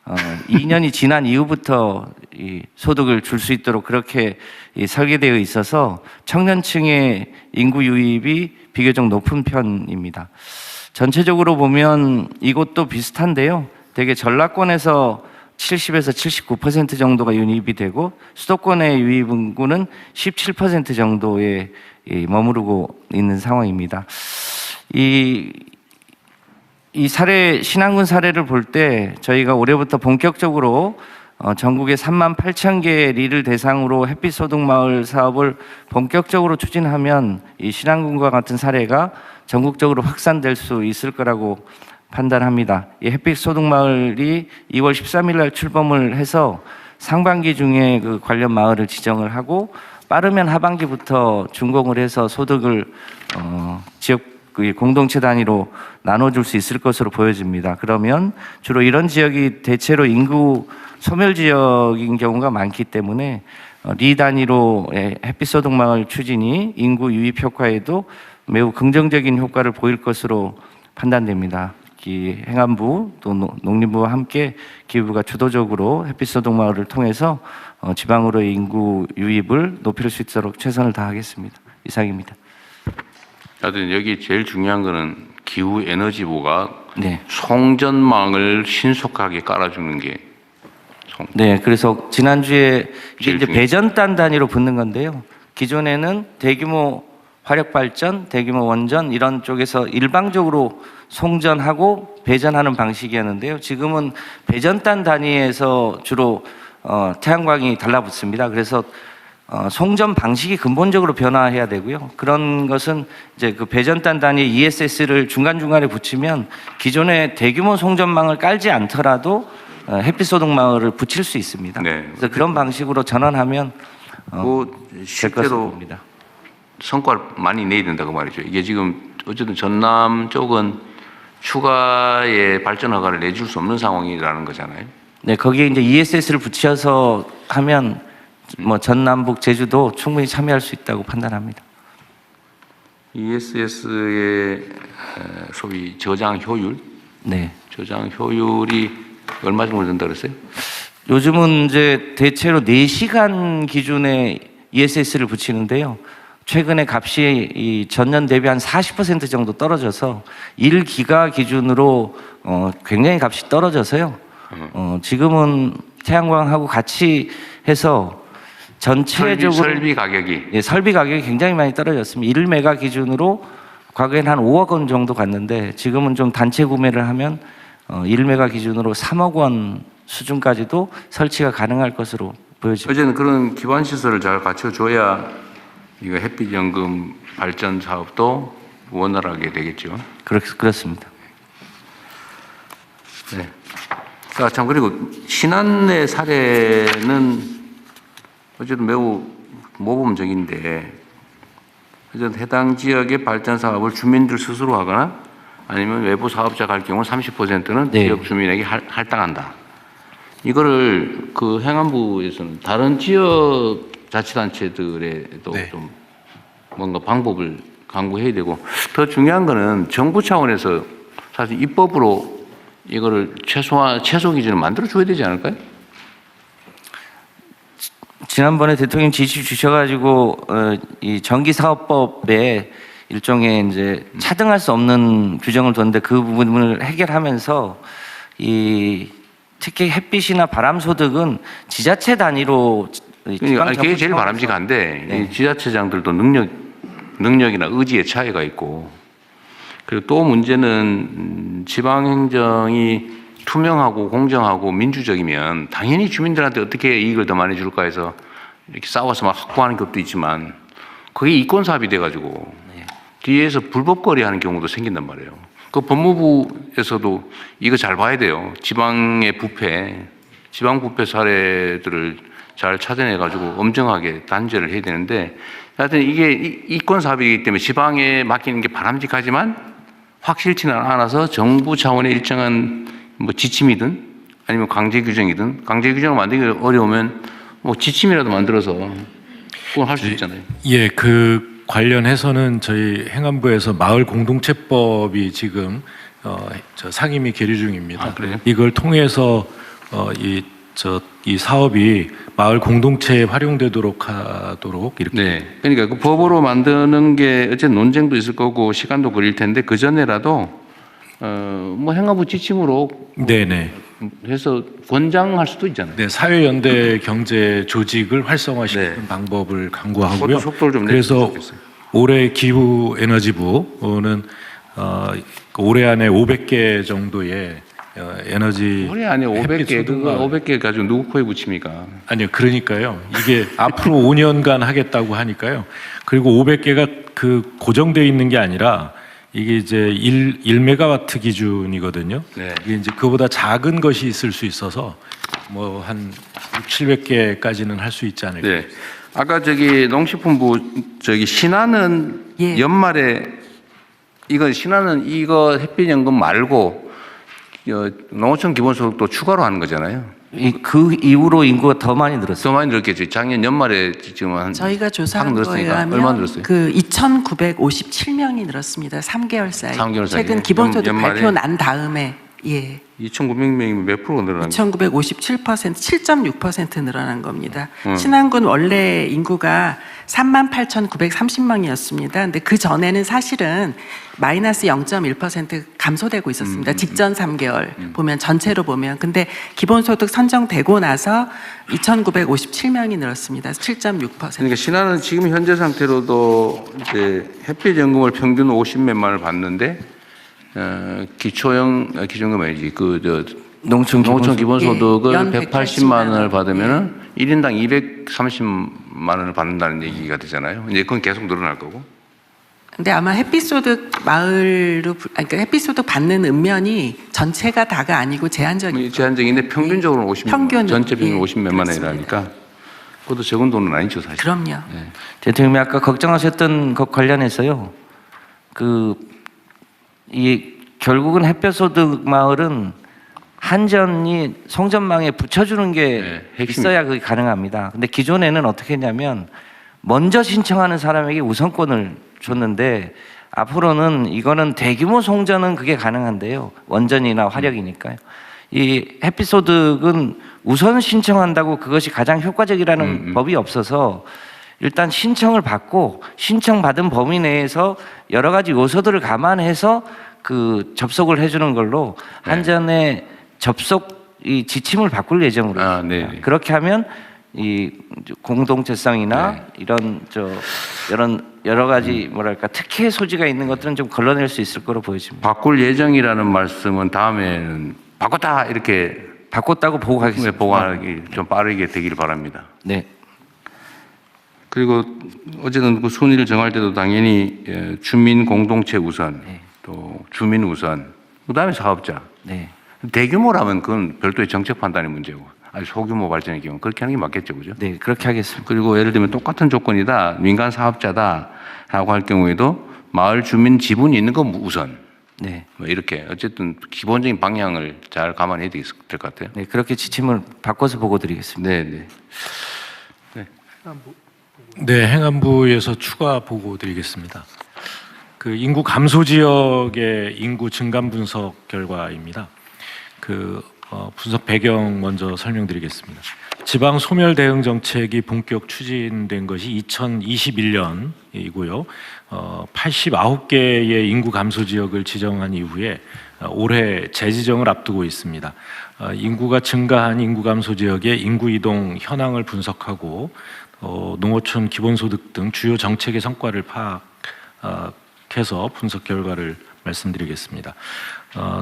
2년이 지난 이후부터 이 소득을 줄 수 있도록 그렇게 설계되어 있어서 청년층의 인구 유입이 비교적 높은 편입니다. 전체적으로 보면 이것도 비슷한데요. 되게 전라권에서 70에서 79% 정도가 유입이 되고 수도권의 유입 인구는 17% 정도에 머무르고 있는 상황입니다. 이 사례, 신안군 사례를 볼 때 저희가 올해부터 본격적으로 전국에 38,000개 리를 대상으로 햇빛 소득 마을 사업을 본격적으로 추진하면 이 신안군과 같은 사례가 전국적으로 확산될 수 있을 거라고 판단합니다. 이 햇빛 소득 마을이 2월 13일 날 출범을 해서 상반기 중에 그 관련 마을을 지정을 하고 빠르면 하반기부터 준공을 해서 소득을 지역 공동체 단위로 나눠줄 수 있을 것으로 보여집니다. 그러면 주로 이런 지역이 대체로 인구 소멸 지역인 경우가 많기 때문에 리 단위로 햇빛 소득 마을 추진이 인구 유입 효과에도 매우 긍정적인 효과를 보일 것으로 판단됩니다. 이 행안부 또 농림부와 함께 기후부가 주도적으로 햇빛 소득 마을을 통해서 지방으로의 인구 유입을 높일 수 있도록 최선을 다하겠습니다. 이상입니다. 하여튼 여기 제일 중요한 거는 기후에너지부가 네. 송전망을 신속하게 깔아주는 게 네, 그래서 지난주에 이게 제일 이제 중요해요. 배전단 단위로 붙는 건데요. 기존에는 대규모 화력발전, 대규모 원전 이런 쪽에서 일방적으로 송전하고 배전하는 방식이었는데요. 지금은 배전단 단위에서 주로 태양광이 달라붙습니다. 그래서 송전 방식이 근본적으로 변화해야 되고요. 그런 것은 이제 그 배전단 단위 ESS를 중간중간에 붙이면 기존의 대규모 송전망을 깔지 않더라도 햇빛 소득 마을을 붙일 수 있습니다. 네. 그래서 그런 방식으로 전환하면 실제로 니다 성과를 많이 내야 된다고 말이죠. 이게 지금 어쨌든 전남 쪽은 추가의 발전 허가를 내줄 수 없는 상황이라는 거잖아요. 네, 거기에 이제 ESS를 붙여서 하면 뭐 전남북 제주도 충분히 참여할 수 있다고 판단합니다. ESS의 소위 저장 효율, 네. 저장 효율이 얼마 정도 된다 그랬어요? 요즘은 이제 대체로 4시간 기준의 ESS를 붙이는데요. 최근에 값이 이 전년 대비 한 40% 정도 떨어져서 1기가 기준으로 굉장히 값이 떨어져서요. 지금은 태양광하고 같이 해서 전체적으로 설비 가격이 예, 설비 가격이 굉장히 많이 떨어졌습니다. 1메가 기준으로 과거에는 한 5억 원 정도 갔는데 지금은 좀 단체 구매를 하면 1메가 기준으로 3억 원 수준까지도 설치가 가능할 것으로 보여집니다. 어제는 그런 기반 시설을 잘 갖춰줘야 이거 햇빛 연금 발전 사업도 원활하게 되겠죠. 그렇습니다. 네. 자, 참 그리고 신안의 사례는 어쨌든 매우 모범적인데 어쨌든 해당 지역의 발전 사업을 주민들 스스로 하거나 아니면 외부 사업자가 할 경우 30%는 네. 지역 주민에게 할당한다. 이거를 그 행안부에서는 다른 지역 자치단체들에도 네. 좀 뭔가 방법을 강구해야 되고 더 중요한 거는 정부 차원에서 사실 입법으로 이거를 최소 기준을 만들어 줘야 되지 않을까요? 지난번에 대통령 지시 주셔가지고 이 전기사업법에 일종의 이제 차등할 수 없는 규정을 뒀는데 그 부분을 해결하면서 이 특히 햇빛이나 바람 소득은 지자체 단위로 그게 제일 바람직한데 네. 이 지자체장들도 능력이나 의지의 차이가 있고 그리고 또 문제는 지방행정이 투명하고 공정하고 민주적이면 당연히 주민들한테 어떻게 이익을 더 많이 줄까 해서 이렇게 싸워서 막 확보하는 것도 있지만 그게 이권 사업이 돼가지고 뒤에서 불법거리 하는 경우도 생긴단 말이에요. 그 법무부에서도 이거 잘 봐야 돼요. 지방의 부패, 지방 부패 사례들을 잘 찾아내가지고 엄정하게 단죄를 해야 되는데 하여튼 이게 이권 사업이기 때문에 지방에 맡기는 게 바람직하지만 확실치는 않아서 정부 차원의 일정한 뭐 지침이든 아니면 강제 규정이든 강제 규정을 만들기 어려우면 뭐 지침이라도 만들어서 그걸 할 수 있잖아요. 예, 그 관련해서는 저희 행안부에서 마을 공동체법이 지금 저 상임위 계류 중입니다. 아, 그래요? 이걸 통해서 이 사업이 마을 공동체에 활용되도록 하도록 이렇게. 네. 그러니까 그 법으로 만드는 게 어쨌든 논쟁도 있을 거고 시간도 걸릴 텐데 그 전에라도 뭐 행안부 지침으로 네네. 해서 권장할 수도 있잖아요. 네, 사회연대 경제 조직을 활성화시키는 방법을 강구하고요. 그것도 속도를 좀 그래서 내주셨으면 좋겠어요. 올해 기후에너지부는 올해 안에 500개 정도의 에너지 올해 안에 500개 햇빛 그거 소득마을. 500개 가지고 누구 코에 붙입니까? 아니요, 그러니까요. 이게 앞으로 5년간 하겠다고 하니까요. 그리고 500개가 그 고정되어 있는 게 아니라 이게 이제 1메가와트 기준이거든요. 네. 이게 이제 그보다 작은 것이 있을 수 있어서 뭐 한 700개까지는 할 수 있지 않을까. 네. 아까 저기 농식품부 저기 신안은 예. 연말에 신안은 이거 햇빛연금 말고 농어촌 기본소득도 추가로 하는 거잖아요. 그 이후로 인구가 더 많이 늘었어요. 더 많이 늘었겠죠. 작년 연말에 지금 한 저희가 조사한 확 거에 늘었으니까 하면 얼마 늘었어요? 그 2,957명이 늘었습니다. 3개월 사이. 3개월 사이에. 최근 기본소득 연말에? 발표 난 다음에 2,900명이면 몇 프로가 늘어난 거예요? 2,957%, 7.6% 늘어난 겁니다. 신안군 원래 인구가 38,930명이었습니다. 근데 그 전에는 사실은 마이너스 0.1% 감소되고 있었습니다. 직전 3개월 보면 전체로 보면. 근데 기본소득 선정되고 나서 2,957명이 늘었습니다. 7.6%. 그러니까 신안은 지금 현재 상태로도 이제 햇빛연금을 평균 50몇만을 받는데 기초형 기준금이지 농촌 기본소득을 예, 연 180만 원을 180만 받으면은 1인당 230만 원을 받는다는 얘기가 되잖아요. 이제 그건 계속 늘어날 거고. 근데 아마 햇빛소득 마을로 그러니까 햇빛소득 받는 읍면이 전체가 다가 아니고 제한적인 제한적인데 평균적으로 50만 평균은, 전체 평균 예, 50몇만 그렇습니다. 원이라니까 그것도 적은 돈은 아니죠 사실. 그럼요. 대통령이 아까 걱정하셨던 것 관련해서요. 결국은 햇볕소득 마을은 한전이 송전망에 붙여주는 게 핵심이죠. 있어야 그게 가능합니다. 근데 기존에는 어떻게 했냐면 먼저 신청하는 사람에게 우선권을 줬는데 앞으로는 이거는 대규모 송전은 그게 가능한데요. 원전이나 화력이니까요. 이 햇빛소득은 우선 신청한다고 그것이 가장 효과적이라는 법이 없어서 일단 신청을 받고 신청받은 범위 내에서 여러 가지 요소들을 감안해서 그 접속을 해주는 걸로 한전의 접속 이 지침을 바꿀 예정으로 있습니다. 그렇게 하면 이 공동체성이나 이런 여러 가지 뭐랄까 특혜 소지가 있는 것들은 좀 걸러낼 수 있을 거로 보여집니다. 바꿀 예정이라는 말씀은 다음에는 바꿨다 이렇게 바꿨다고 보고하겠습니다. 보고하기 좀 빠르게 되기를 바랍니다. 네. 그리고 어쨌든 그 순위를 정할 때도 당연히 주민 공동체 우선, 또 주민 우선, 그다음에 사업자. 네. 대규모라면 그건 별도의 정책 판단의 문제고, 아주 소규모 발전의 경우 그렇게 하는 게 맞겠죠, 그죠? 네, 그렇게 하겠습니다. 그리고 예를 들면 똑같은 조건이다, 민간 사업자다라고 할 경우에도 마을 주민 지분이 있는 건 우선. 네. 뭐 이렇게 어쨌든 기본적인 방향을 잘 감안해야 될 것 같아요. 네, 그렇게 지침을 바꿔서 보고드리겠습니다. 네, 네. 네, 행안부에서 추가 보고 드리겠습니다. 그 인구 감소 지역의 인구 증감 분석 결과입니다. 분석 배경 먼저 설명드리겠습니다. 지방 소멸 대응 정책이 본격 추진된 것이 2021년이고요. 89개의 인구 감소 지역을 지정한 이후에 올해 재지정을 앞두고 있습니다. 인구가 증가한 인구 감소 지역의 인구 이동 현황을 분석하고 농어촌 기본소득 등 주요 정책의 성과를 파악해서 분석 결과를 말씀드리겠습니다.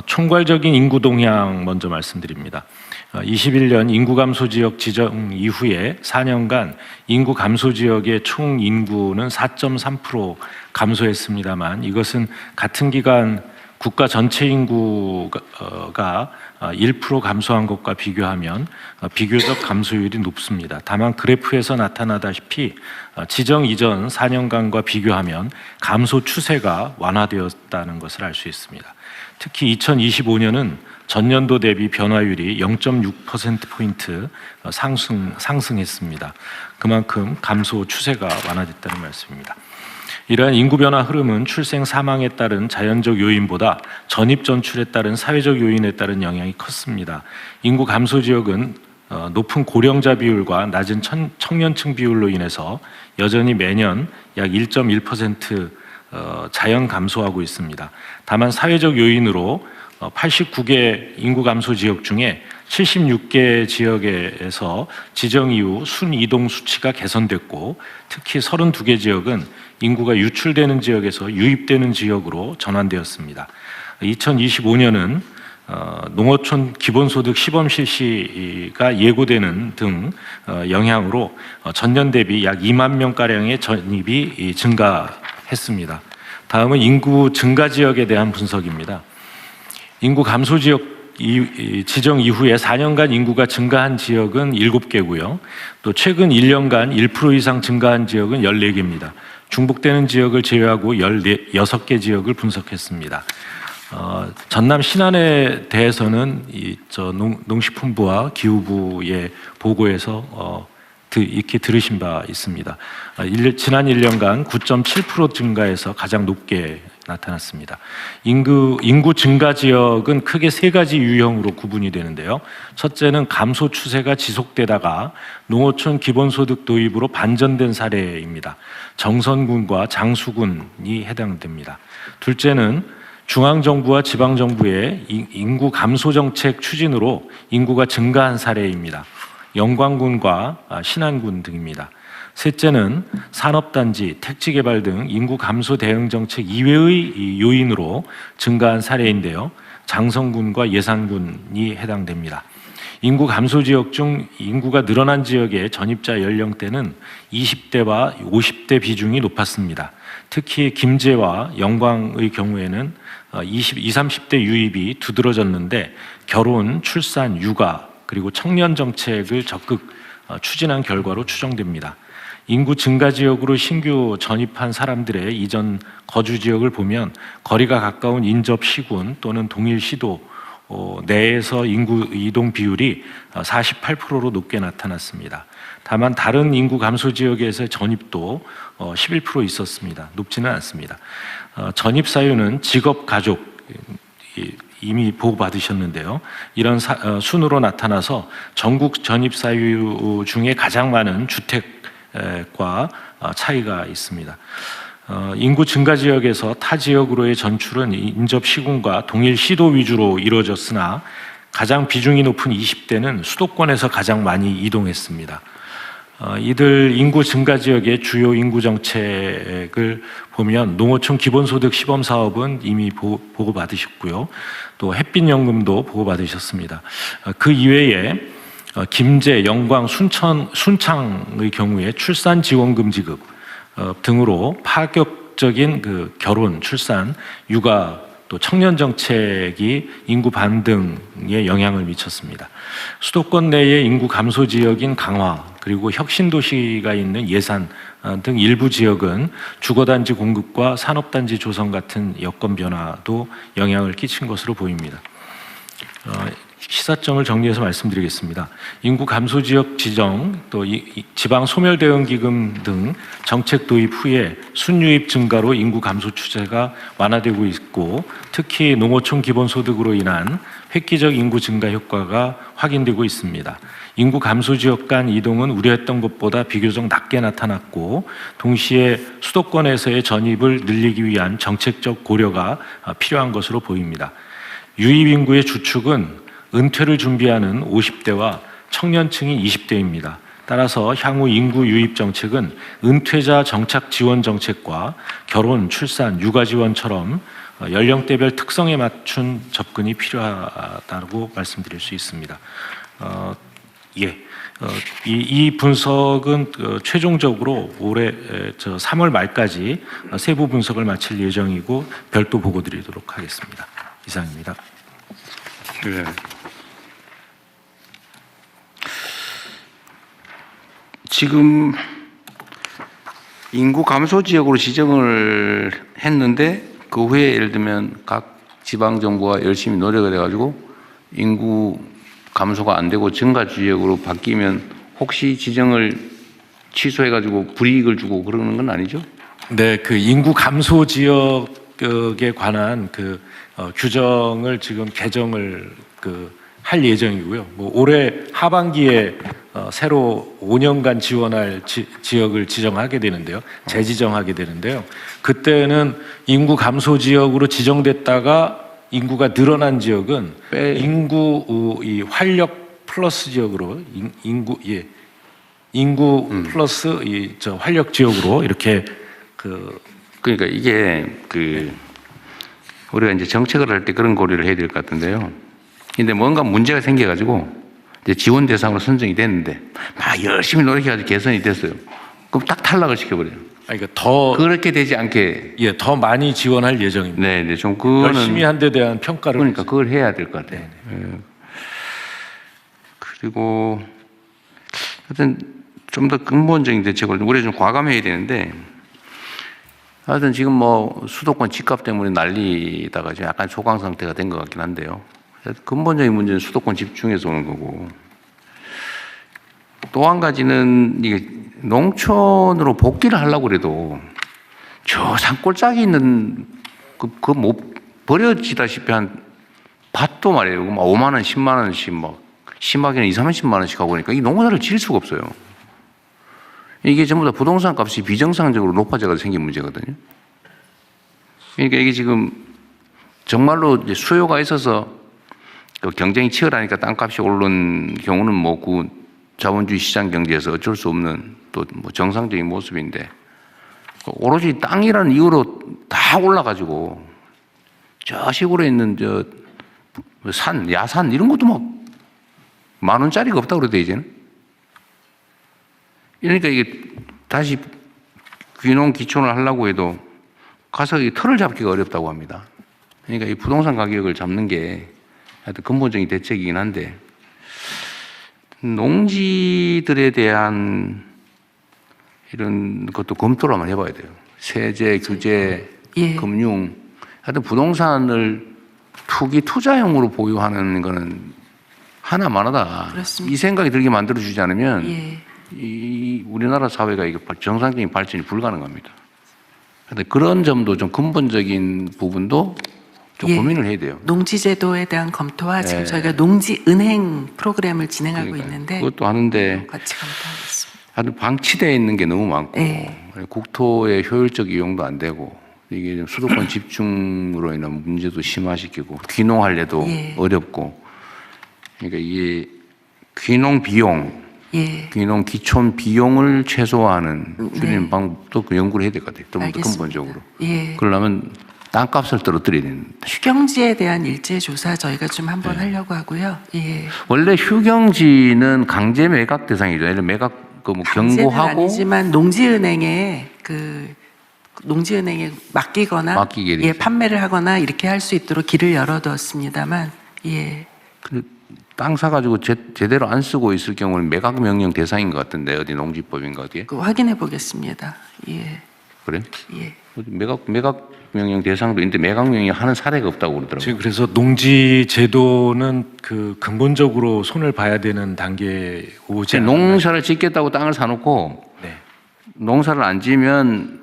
총괄적인 인구 동향 먼저 말씀드립니다. 21년 인구 감소 지역 지정 이후에 4년간 인구 감소 지역의 총 인구는 4.3% 감소했습니다만 이것은 같은 기간 국가 전체 인구가 1% 감소한 것과 비교하면 비교적 감소율이 높습니다. 다만 그래프에서 나타나다시피 지정 이전 4년간과 비교하면 감소 추세가 완화되었다는 것을 알 수 있습니다. 특히 2025년은 전년도 대비 변화율이 0.6%포인트 상승했습니다. 그만큼 감소 추세가 완화됐다는 말씀입니다. 이러한 인구 변화 흐름은 출생 사망에 따른 자연적 요인보다 전입 전출에 따른 사회적 요인에 따른 영향이 컸습니다. 인구 감소 지역은 높은 고령자 비율과 낮은 청년층 비율로 인해서 여전히 매년 약 1.1% 자연 감소하고 있습니다. 다만 사회적 요인으로 89개 인구 감소 지역 중에 76개 지역에서 지정 이후 순이동 수치가 개선됐고, 특히 32개 지역은 인구가 유출되는 지역에서 유입되는 지역으로 전환되었습니다. 2025년은 농어촌 기본소득 시범 실시가 예고되는 등 영향으로 전년 대비 약 2만 명가량의 전입이 증가했습니다. 다음은 인구 증가 지역에 대한 분석입니다. 인구 감소 지역 지정 이후에 4년간 인구가 증가한 지역은 7개고요. 또 최근 1년간 1% 이상 증가한 지역은 14개입니다. 중복되는 지역을 제외하고 16개 지역을 분석했습니다. 전남 신안에 대해서는 농식품부와 기후부의 보고에서 이렇게 들으신 바 있습니다. 지난 1년간 9.7% 증가해서 가장 높게 나타났습니다. 인구 증가 지역은 크게 3가지 유형으로 구분이 되는데요. 첫째는 감소 추세가 지속되다가 농어촌 기본소득 도입으로 반전된 사례입니다. 정선군과 장수군이 해당됩니다. 둘째는 중앙정부와 지방정부의 인구 감소 정책 추진으로 인구가 증가한 사례입니다. 영광군과 신안군 등입니다. 셋째는 산업단지, 택지개발 등 인구 감소 대응 정책 이외의 요인으로 증가한 사례인데요. 장성군과 예산군이 해당됩니다. 인구 감소 지역 중 인구가 늘어난 지역의 전입자 연령대는 20대와 50대 비중이 높았습니다. 특히 김제와 영광의 경우에는 20, 30대 유입이 두드러졌는데 결혼, 출산, 육아 그리고 청년 정책을 적극 추진한 결과로 추정됩니다. 인구 증가 지역으로 신규 전입한 사람들의 이전 거주 지역을 보면 거리가 가까운 인접 시군 또는 동일 시도 내에서 인구 이동 비율이 48%로 높게 나타났습니다. 다만 다른 인구 감소 지역에서 전입도 11% 있었습니다. 높지는 않습니다. 전입 사유는 직업, 가족 이미 보고받으셨는데요. 이런 순으로 나타나서 전국 전입 사유 중에 가장 많은 주택과 차이가 있습니다. 인구 증가 지역에서 타 지역으로의 전출은 인접 시군과 동일 시도 위주로 이루어졌으나 가장 비중이 높은 20대는 수도권에서 가장 많이 이동했습니다. 이들 인구 증가 지역의 주요 인구 정책을 보면 농어촌 기본소득 시범 사업은 이미 보고받으셨고요. 또 햇빛연금도 보고받으셨습니다. 그 이외에 김제, 영광, 순창의 경우에 출산지원금 지급 등으로 파격적인 결혼, 출산, 육아 또 청년 정책이 인구 반등에 영향을 미쳤습니다. 수도권 내의 인구 감소 지역인 강화 그리고 혁신도시가 있는 예산 등 일부 지역은 주거단지 공급과 산업단지 조성 같은 여건 변화도 영향을 끼친 것으로 보입니다. 시사점을 정리해서 말씀드리겠습니다. 인구 감소 지역 지정, 또 지방 소멸 대응 기금 등 정책 도입 후에 순유입 증가로 인구 감소 추세가 완화되고 있고, 특히 농어촌 기본소득으로 인한 획기적 인구 증가 효과가 확인되고 있습니다. 인구 감소 지역 간 이동은 우려했던 것보다 비교적 낮게 나타났고, 동시에 수도권에서의 전입을 늘리기 위한 정책적 고려가 필요한 것으로 보입니다. 유입 인구의 주축은 은퇴를 준비하는 50대와 청년층이 20대입니다. 따라서 향후 인구 유입 정책은 은퇴자 정착 지원 정책과 결혼, 출산, 육아 지원처럼 연령대별 특성에 맞춘 접근이 필요하다고 말씀드릴 수 있습니다. 이 분석은 최종적으로 올해 3월 말까지 세부 분석을 마칠 예정이고 별도 보고 드리도록 하겠습니다. 이상입니다. 네. 지금 인구 감소 지역으로 지정을 했는데 그 후에 예를 들면 각 지방 정부가 열심히 노력을 해가지고 인구 감소가 안 되고 증가 지역으로 바뀌면 혹시 지정을 취소해가지고 불이익을 주고 그러는 건 아니죠? 네, 그 인구 감소 지역에 관한 규정을 지금 개정을 할 예정이고요. 뭐 올해 하반기에 새로 5년간 지원할 지역을 지정하게 되는데요. 재지정하게 되는데요. 그때는 인구 감소 지역으로 지정됐다가 인구가 늘어난 지역은 이 활력 플러스 지역으로 인구 플러스 활력 지역으로 이렇게 그러니까 이게 우리가 이제 정책을 할 때 그런 고려를 해야 될 것 같은데요. 근데 뭔가 문제가 생겨가지고 이제 지원 대상으로 선정이 됐는데 막 열심히 노력해가지고 개선이 됐어요. 그럼 딱 탈락을 시켜버려요. 그러니까 더 그렇게 되지 않게 더 많이 지원할 예정입니다. 네, 좀 그거는 열심히 한 데 대한 평가를 그러니까 그걸 해야 될 것 같아요. 예. 그리고 하여튼 좀 더 근본적인 대책을 우리가 좀 과감해야 되는데 하여튼 지금 뭐 수도권 집값 때문에 난리다가 지금 약간 소강 상태가 된 것 같긴 한데요. 근본적인 문제는 수도권 집중해서 오는 거고 또 한 가지는 이게 농촌으로 복귀를 하려고 그래도 저 산골짜기 있는 그 못 버려지다시피 한 밭도 말이에요. 막 5만 원, 10만 원씩 막 심하게는 2, 30만 원씩 하고 그러니까 이 농사를 지을 수가 없어요. 이게 전부 다 부동산 값이 비정상적으로 높아져서 생긴 문제거든요. 그러니까 이게 지금 정말로 이제 수요가 있어서 경쟁이 치열하니까 땅값이 오른 경우는 뭐 그 자본주의 시장 경제에서 어쩔 수 없는 또 뭐 정상적인 모습인데 오로지 땅이라는 이유로 다 올라가지고 저 시골에 있는 야산 이런 것도 막 10,000원짜리가 없다고 그러대 이제는. 그러니까 이게 다시 귀농 기촌을 하려고 해도 가서 이 틀을 잡기가 어렵다고 합니다. 그러니까 이 부동산 가격을 잡는 게 하여튼 근본적인 대책이긴 한데 농지들에 대한 이런 것도 검토를 한번 해봐야 돼요. 세제, 규제, 금융 하여튼 부동산을 투자용으로 보유하는 거는 하나만하다. 그렇습니다. 이 생각이 들게 만들어주지 않으면 이 우리나라 사회가 이게 정상적인 발전이 불가능합니다. 그런데 그런 점도 좀 근본적인 부분도 좀 고민을 해야 돼요. 농지제도에 대한 검토와 지금 저희가 농지은행 프로그램을 진행하고 있는데 그것도 하는데 같이 검토하겠습니다. 아주 방치되어 있는 게 너무 많고 국토의 효율적 이용도 안 되고 이게 좀 수도권 집중으로 인한 문제도 심화시키고 귀농하려도 어렵고 그러니까 이게 귀농 비용 귀농 기촌 비용을 최소화하는 줄이는 방법도 연구를 해야 될 것 같아요. 좀 더 근본적으로. 그러려면 땅값을 떨어뜨려야 되는데. 휴경지에 대한 일제 조사 저희가 좀 한번 하려고 하고요. 원래 휴경지는 강제 매각 대상이죠. 예를 매각 뭐 경고하고 아니지만 농지은행에 맡기거나 판매를 하거나 이렇게 할 수 있도록 길을 열어두었습니다만 땅 사가지고 제대로 안 쓰고 있을 경우는 매각 명령 대상인 것 같은데 어디 농지법인가 어디에? 확인해 보겠습니다. 그래? 매각 명령 대상도 있는데 매각 명령 하는 사례가 없다고 그러더라고요. 지금 그래서 농지 제도는 근본적으로 손을 봐야 되는 단계에 오지 않나요? 농사를 짓겠다고 땅을 사놓고 농사를 안 지으면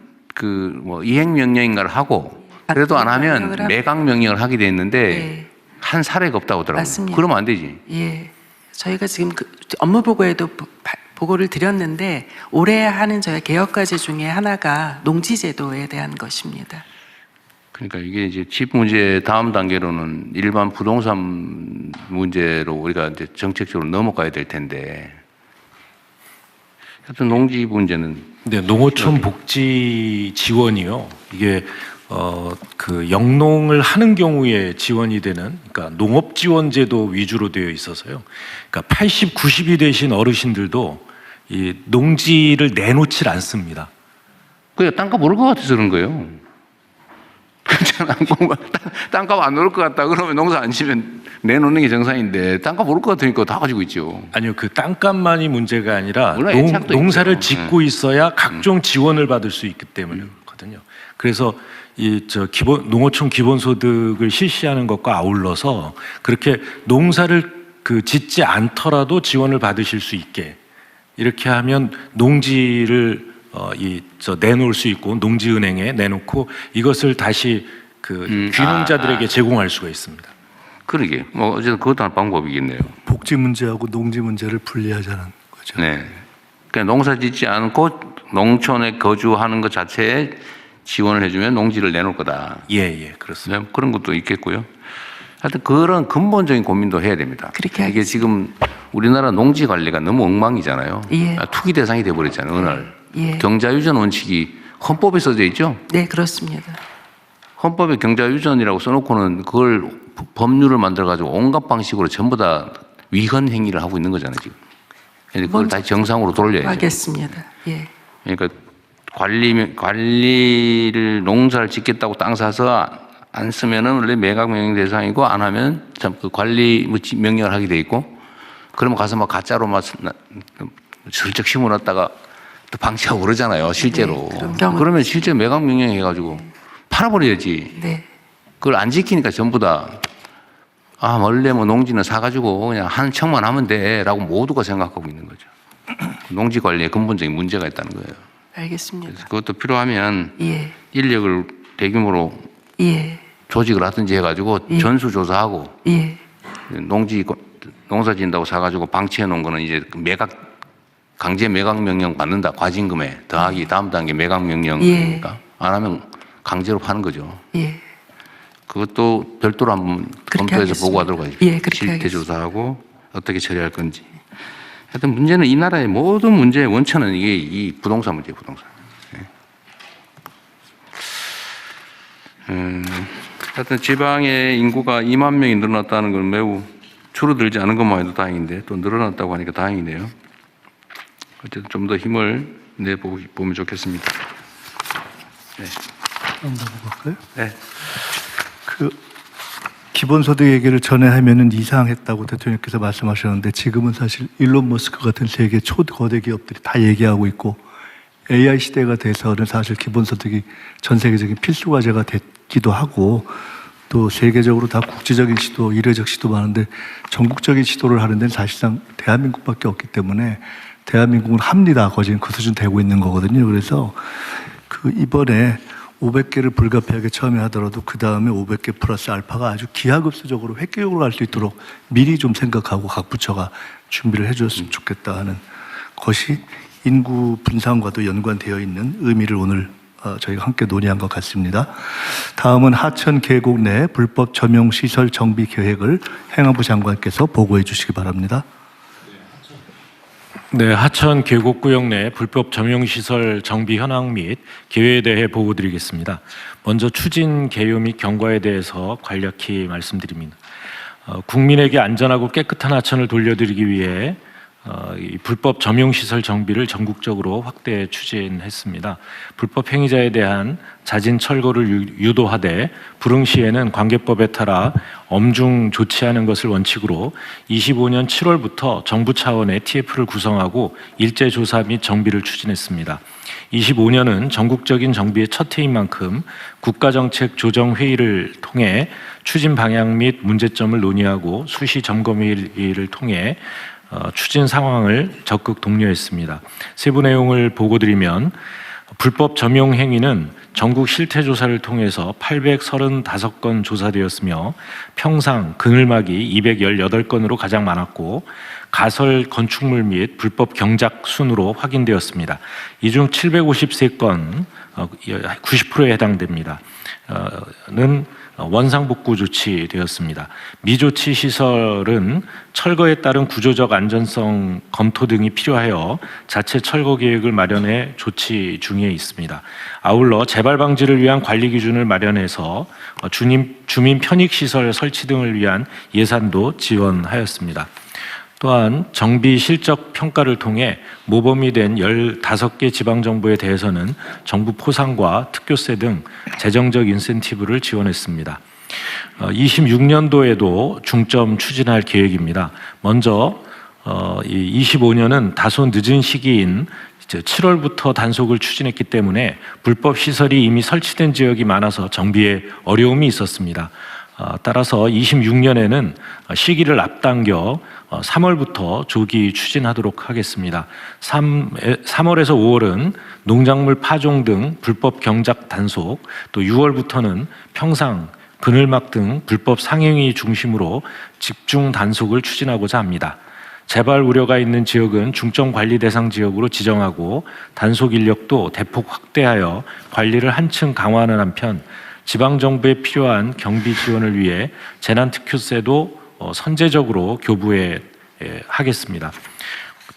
뭐 이행 명령인가를 하고 그래도 안 하면 매각 명령을 하게 돼 있는데 한 사례가 없다고 하더라고요. 맞습니다. 그러면 안 되지. 저희가 지금 업무 보고에도 보고를 드렸는데 올해 하는 저희 개혁 과제 중에 하나가 농지제도에 대한 것입니다. 그러니까 이게 이제 집 문제 다음 단계로는 일반 부동산 문제로 우리가 이제 정책적으로 넘어가야 될 텐데 하여튼 농지 문제는 농어촌 복지 지원이요. 이게 영농을 하는 경우에 지원이 되는 그러니까 농업지원제도 위주로 되어 있어서요. 그러니까 80, 90이 되신 어르신들도 이 농지를 내놓질 않습니다. 그게 땅값 오를 것 같아서 그런 거예요. 그렇잖아. 땅값 안 오를 것 같다 그러면 농사 안 지면 내놓는 게 정상인데 땅값 오를 것 같으니까 다 가지고 있죠. 아니요, 그 땅값만이 문제가 아니라 애착도 농사를 있죠. 짓고 있어야 각종 지원을 받을 수 있기 때문에 그렇거든요. 그래서 농어촌 기본소득을 실시하는 것과 아울러서 그렇게 농사를 짓지 않더라도 지원을 받으실 수 있게 이렇게 하면 농지를 내놓을 수 있고 농지은행에 내놓고 이것을 다시 그 귀농자들에게 제공할 수가 있습니다. 그러게. 뭐 어쨌든 그것도 한 방법이겠네요. 복지 문제하고 농지 문제를 분리하자는 거죠. 네. 그러니까 농사 짓지 않고 농촌에 거주하는 것 자체에 지원을 해주면 농지를 내놓을 거다. 예, 그렇습니다. 네, 그런 것도 있겠고요. 하여튼 그런 근본적인 고민도 해야 됩니다. 그렇게 이게 지금 우리나라 농지 관리가 너무 엉망이잖아요. 예. 투기 대상이 돼버렸잖아요. 어느 날. 예. 경자유전 원칙이 헌법에 써져 있죠. 네, 그렇습니다. 헌법에 경자유전이라고 써놓고는 그걸 법률을 만들어가지고 온갖 방식으로 전부 다 위헌 행위를 하고 있는 거잖아요, 지금. 그걸 다시 정상으로 돌려야죠. 하겠습니다. 예. 그러니까 관리를 농사를 짓겠다고 땅 사서 안 쓰면은 원래 매각 명령 대상이고 안 하면 그 관리 명령을 하게 돼 있고 그러면 가서 막 가짜로 막 슬쩍 심어놨다가 또 방치하고 그러잖아요, 실제로. 네, 그런 경우. 그러면 실제 매각 명령 해가지고 팔아버려야지. 네. 그걸 안 지키니까 전부 다 원래 뭐 농지는 사가지고 그냥 한 척만 하면 돼라고 모두가 생각하고 있는 거죠. 농지 관리에 근본적인 문제가 있다는 거예요. 알겠습니다. 그래서 그것도 필요하면 예. 인력을 대규모로 예. 조직을 하든지 해가지고 예. 전수조사하고 예. 농사 짓는다고 사가지고 방치해 놓은 거는 이제 강제 매각 명령 받는다. 과징금에 더하기 다음 단계 매각 명령이니까 안 하면 강제로 파는 거죠. 예. 그것도 별도로 한번 그렇게 검토해서 하겠습니다. 보고하도록 하십시오. 예, 그렇게 실태 하겠습니다. 조사하고 어떻게 처리할 건지. 하여튼 문제는 이 나라의 모든 문제의 원천은 이게 이 부동산 문제예요, 부동산. 하여튼 지방의 인구가 2만 명이 늘어났다는 건 매우 줄어들지 않은 것만 해도 다행인데 또 늘어났다고 하니까 다행이네요. 어쨌든 좀 더 힘을 내보면 좋겠습니다. 네. 한번 볼까요? 네. 그 기본소득 얘기를 전에 하면은 이상했다고 대통령께서 말씀하셨는데 지금은 사실 일론 머스크 같은 세계 초거대 기업들이 다 얘기하고 있고 AI 시대가 돼서는 사실 기본소득이 전 세계적인 필수 과제가 됐기도 하고 또 세계적으로 다 국제적인 시도, 이례적 시도 많은데 전국적인 시도를 하는 데는 사실상 대한민국밖에 없기 때문에 대한민국은 합니다. 거의 그 수준 되고 있는 거거든요. 그래서 그 이번에 500개를 불가피하게 처음에 하더라도 그 다음에 500개 플러스 알파가 아주 기하급수적으로 획기적으로 갈 수 있도록 미리 좀 생각하고 각 부처가 준비를 해줬으면 좋겠다 하는 것이 인구 분산과도 연관되어 있는 의미를 오늘 저희가 함께 논의한 것 같습니다. 다음은 하천 계곡 내 불법 점용 시설 정비 계획을 행안부 장관께서 보고해 주시기 바랍니다. 네, 하천 계곡구역 내 불법 점용시설 정비 현황 및 계획에 대해 보고드리겠습니다. 먼저 추진 개요 및 경과에 대해서 간략히 말씀드립니다. 국민에게 안전하고 깨끗한 하천을 돌려드리기 위해 이 불법 점용시설 정비를 전국적으로 확대 추진했습니다. 불법 행위자에 대한 자진 철거를 유도하되 불응 시에는 관계법에 따라 엄중 조치하는 것을 원칙으로 25년 7월부터 정부 차원의 TF를 구성하고 일제 조사 및 정비를 추진했습니다. 25년은 전국적인 정비의 첫 해인 만큼 국가정책 조정회의를 통해 추진 방향 및 문제점을 논의하고 수시 점검회의를 통해 추진 상황을 적극 독려했습니다. 세부 내용을 보고드리면 불법 점용 행위는 전국 실태 조사를 통해서 835건 조사되었으며 평상 그늘막이 218건으로 가장 많았고 가설 건축물 및 불법 경작 순으로 확인되었습니다. 이 중 753건 90%에 해당됩니다. 는 원상복구 조치되었습니다. 미조치 시설은 철거에 따른 구조적 안전성 검토 등이 필요하여 자체 철거 계획을 마련해 조치 중에 있습니다. 아울러 재발 방지를 위한 관리 기준을 마련해서 주민 편익 시설 설치 등을 위한 예산도 지원하였습니다. 또한 정비 실적 평가를 통해 모범이 된 15개 지방정부에 대해서는 정부 포상과 특교세 등 재정적 인센티브를 지원했습니다. 26년도에도 중점 추진할 계획입니다. 먼저 25년은 다소 늦은 시기인 7월부터 단속을 추진했기 때문에 불법 시설이 이미 설치된 지역이 많아서 정비에 어려움이 있었습니다. 따라서 26년에는 시기를 앞당겨 3월부터 조기 추진하도록 하겠습니다. 3월에서 5월은 농작물 파종 등 불법 경작 단속, 또 6월부터는 평상, 그늘막 등 불법 상행위 중심으로 집중 단속을 추진하고자 합니다. 재발 우려가 있는 지역은 중점 관리 대상 지역으로 지정하고 단속 인력도 대폭 확대하여 관리를 한층 강화하는 한편 지방정부에 필요한 경비 지원을 위해 재난특효세도 선제적으로 교부해 하겠습니다.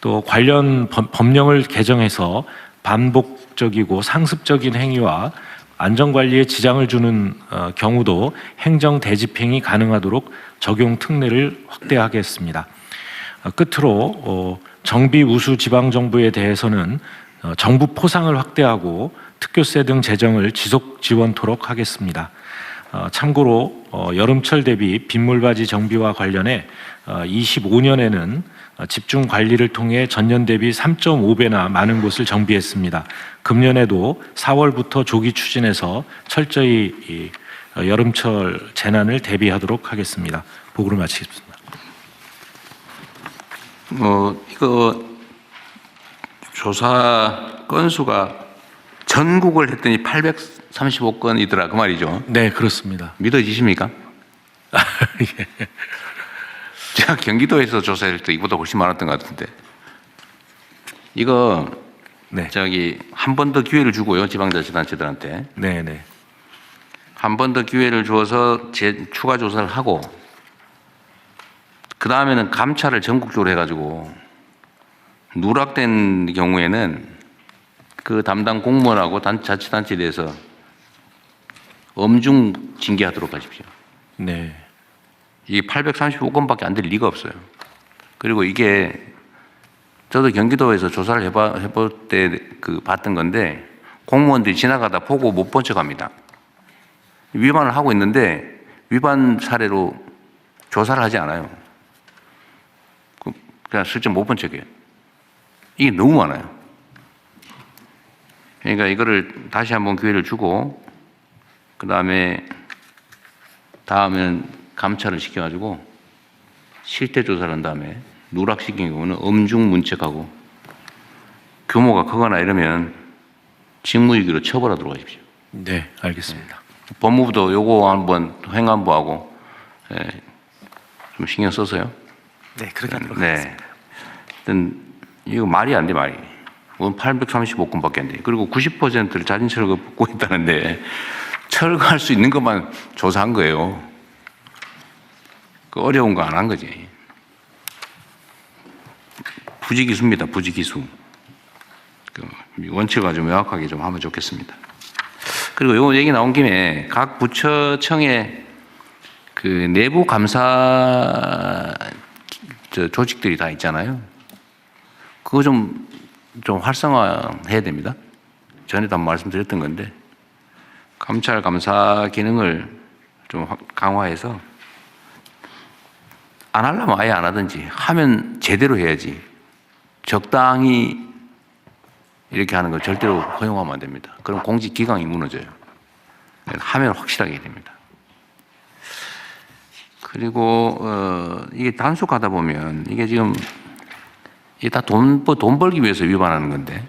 또 관련 법령을 개정해서 반복적이고 상습적인 행위와 안전관리에 지장을 주는 경우도 행정 대집행이 가능하도록 적용 특례를 확대하겠습니다. 끝으로 정비 우수 지방정부에 대해서는 정부 포상을 확대하고 특교세 등 재정을 지속 지원토록 하겠습니다. 참고로 여름철 대비 빗물바지 정비와 관련해 25년에는 집중 관리를 통해 전년 대비 3.5배나 많은 곳을 정비했습니다. 금년에도 4월부터 조기 추진해서 철저히 이 여름철 재난을 대비하도록 하겠습니다. 보고를 마치겠습니다. 이거 조사 건수가 전국을 했더니 835건이더라 그 말이죠. 네, 그렇습니다. 믿어지십니까? 예. 제가 경기도에서 조사할 때 이보다 훨씬 많았던 것 같은데 이거 네. 저기 한 번 더 기회를 주고요 지방자치단체들한테 네. 한 번 더 기회를 주어서 추가 조사를 하고 그 다음에는 감찰을 전국적으로 해가지고 누락된 경우에는 그 담당 공무원하고 자치단체에 대해서 엄중 징계하도록 하십시오. 네. 이게 835건밖에 안 될 리가 없어요. 그리고 이게 저도 경기도에서 조사를 해볼 때 봤던 건데 공무원들이 지나가다 보고 못 본 척 합니다. 위반을 하고 있는데 위반 사례로 조사를 하지 않아요. 그냥 슬쩍 못 본 척해요. 이게 너무 많아요. 그러니까 이거를 다시 한번 기회를 주고 그 다음에는 감찰을 시켜가지고 실태 조사를 한 다음에 누락시킨 경우는 엄중 문책하고 규모가 크거나 이러면 직무유기로 처벌하도록 하십시오. 네, 알겠습니다. 법무부도 요거 한번 행안부하고 좀 신경 써서요. 네, 그렇게 하도록 네. 하겠습니다. 하여튼 이거 말이 안 돼, 말이. 835건밖에 안 돼. 그리고 90%를 자진 철거받고 있다는데 철거할 수 있는 것만 조사한 거예요. 그 어려운 거 안 한 거지. 부지기수입니다, 부지기수. 그 원칙을 아주 명확하게 좀 하면 좋겠습니다. 그리고 요 얘기 나온 김에 각 부처청의 그 내부 감사 조직들이 다 있잖아요. 그거 좀 활성화해야 됩니다. 전에도 한번 말씀드렸던 건데 감찰 감사 기능을 좀 강화해서 안 하려면 아예 안 하든지 하면 제대로 해야지 적당히 이렇게 하는 거 절대로 허용하면 안 됩니다. 그럼 공직 기강이 무너져요. 하면 확실하게 해야 됩니다. 그리고 이게 단속하다 보면 이게 지금 이게 다 돈 벌기 위해서 위반하는 건데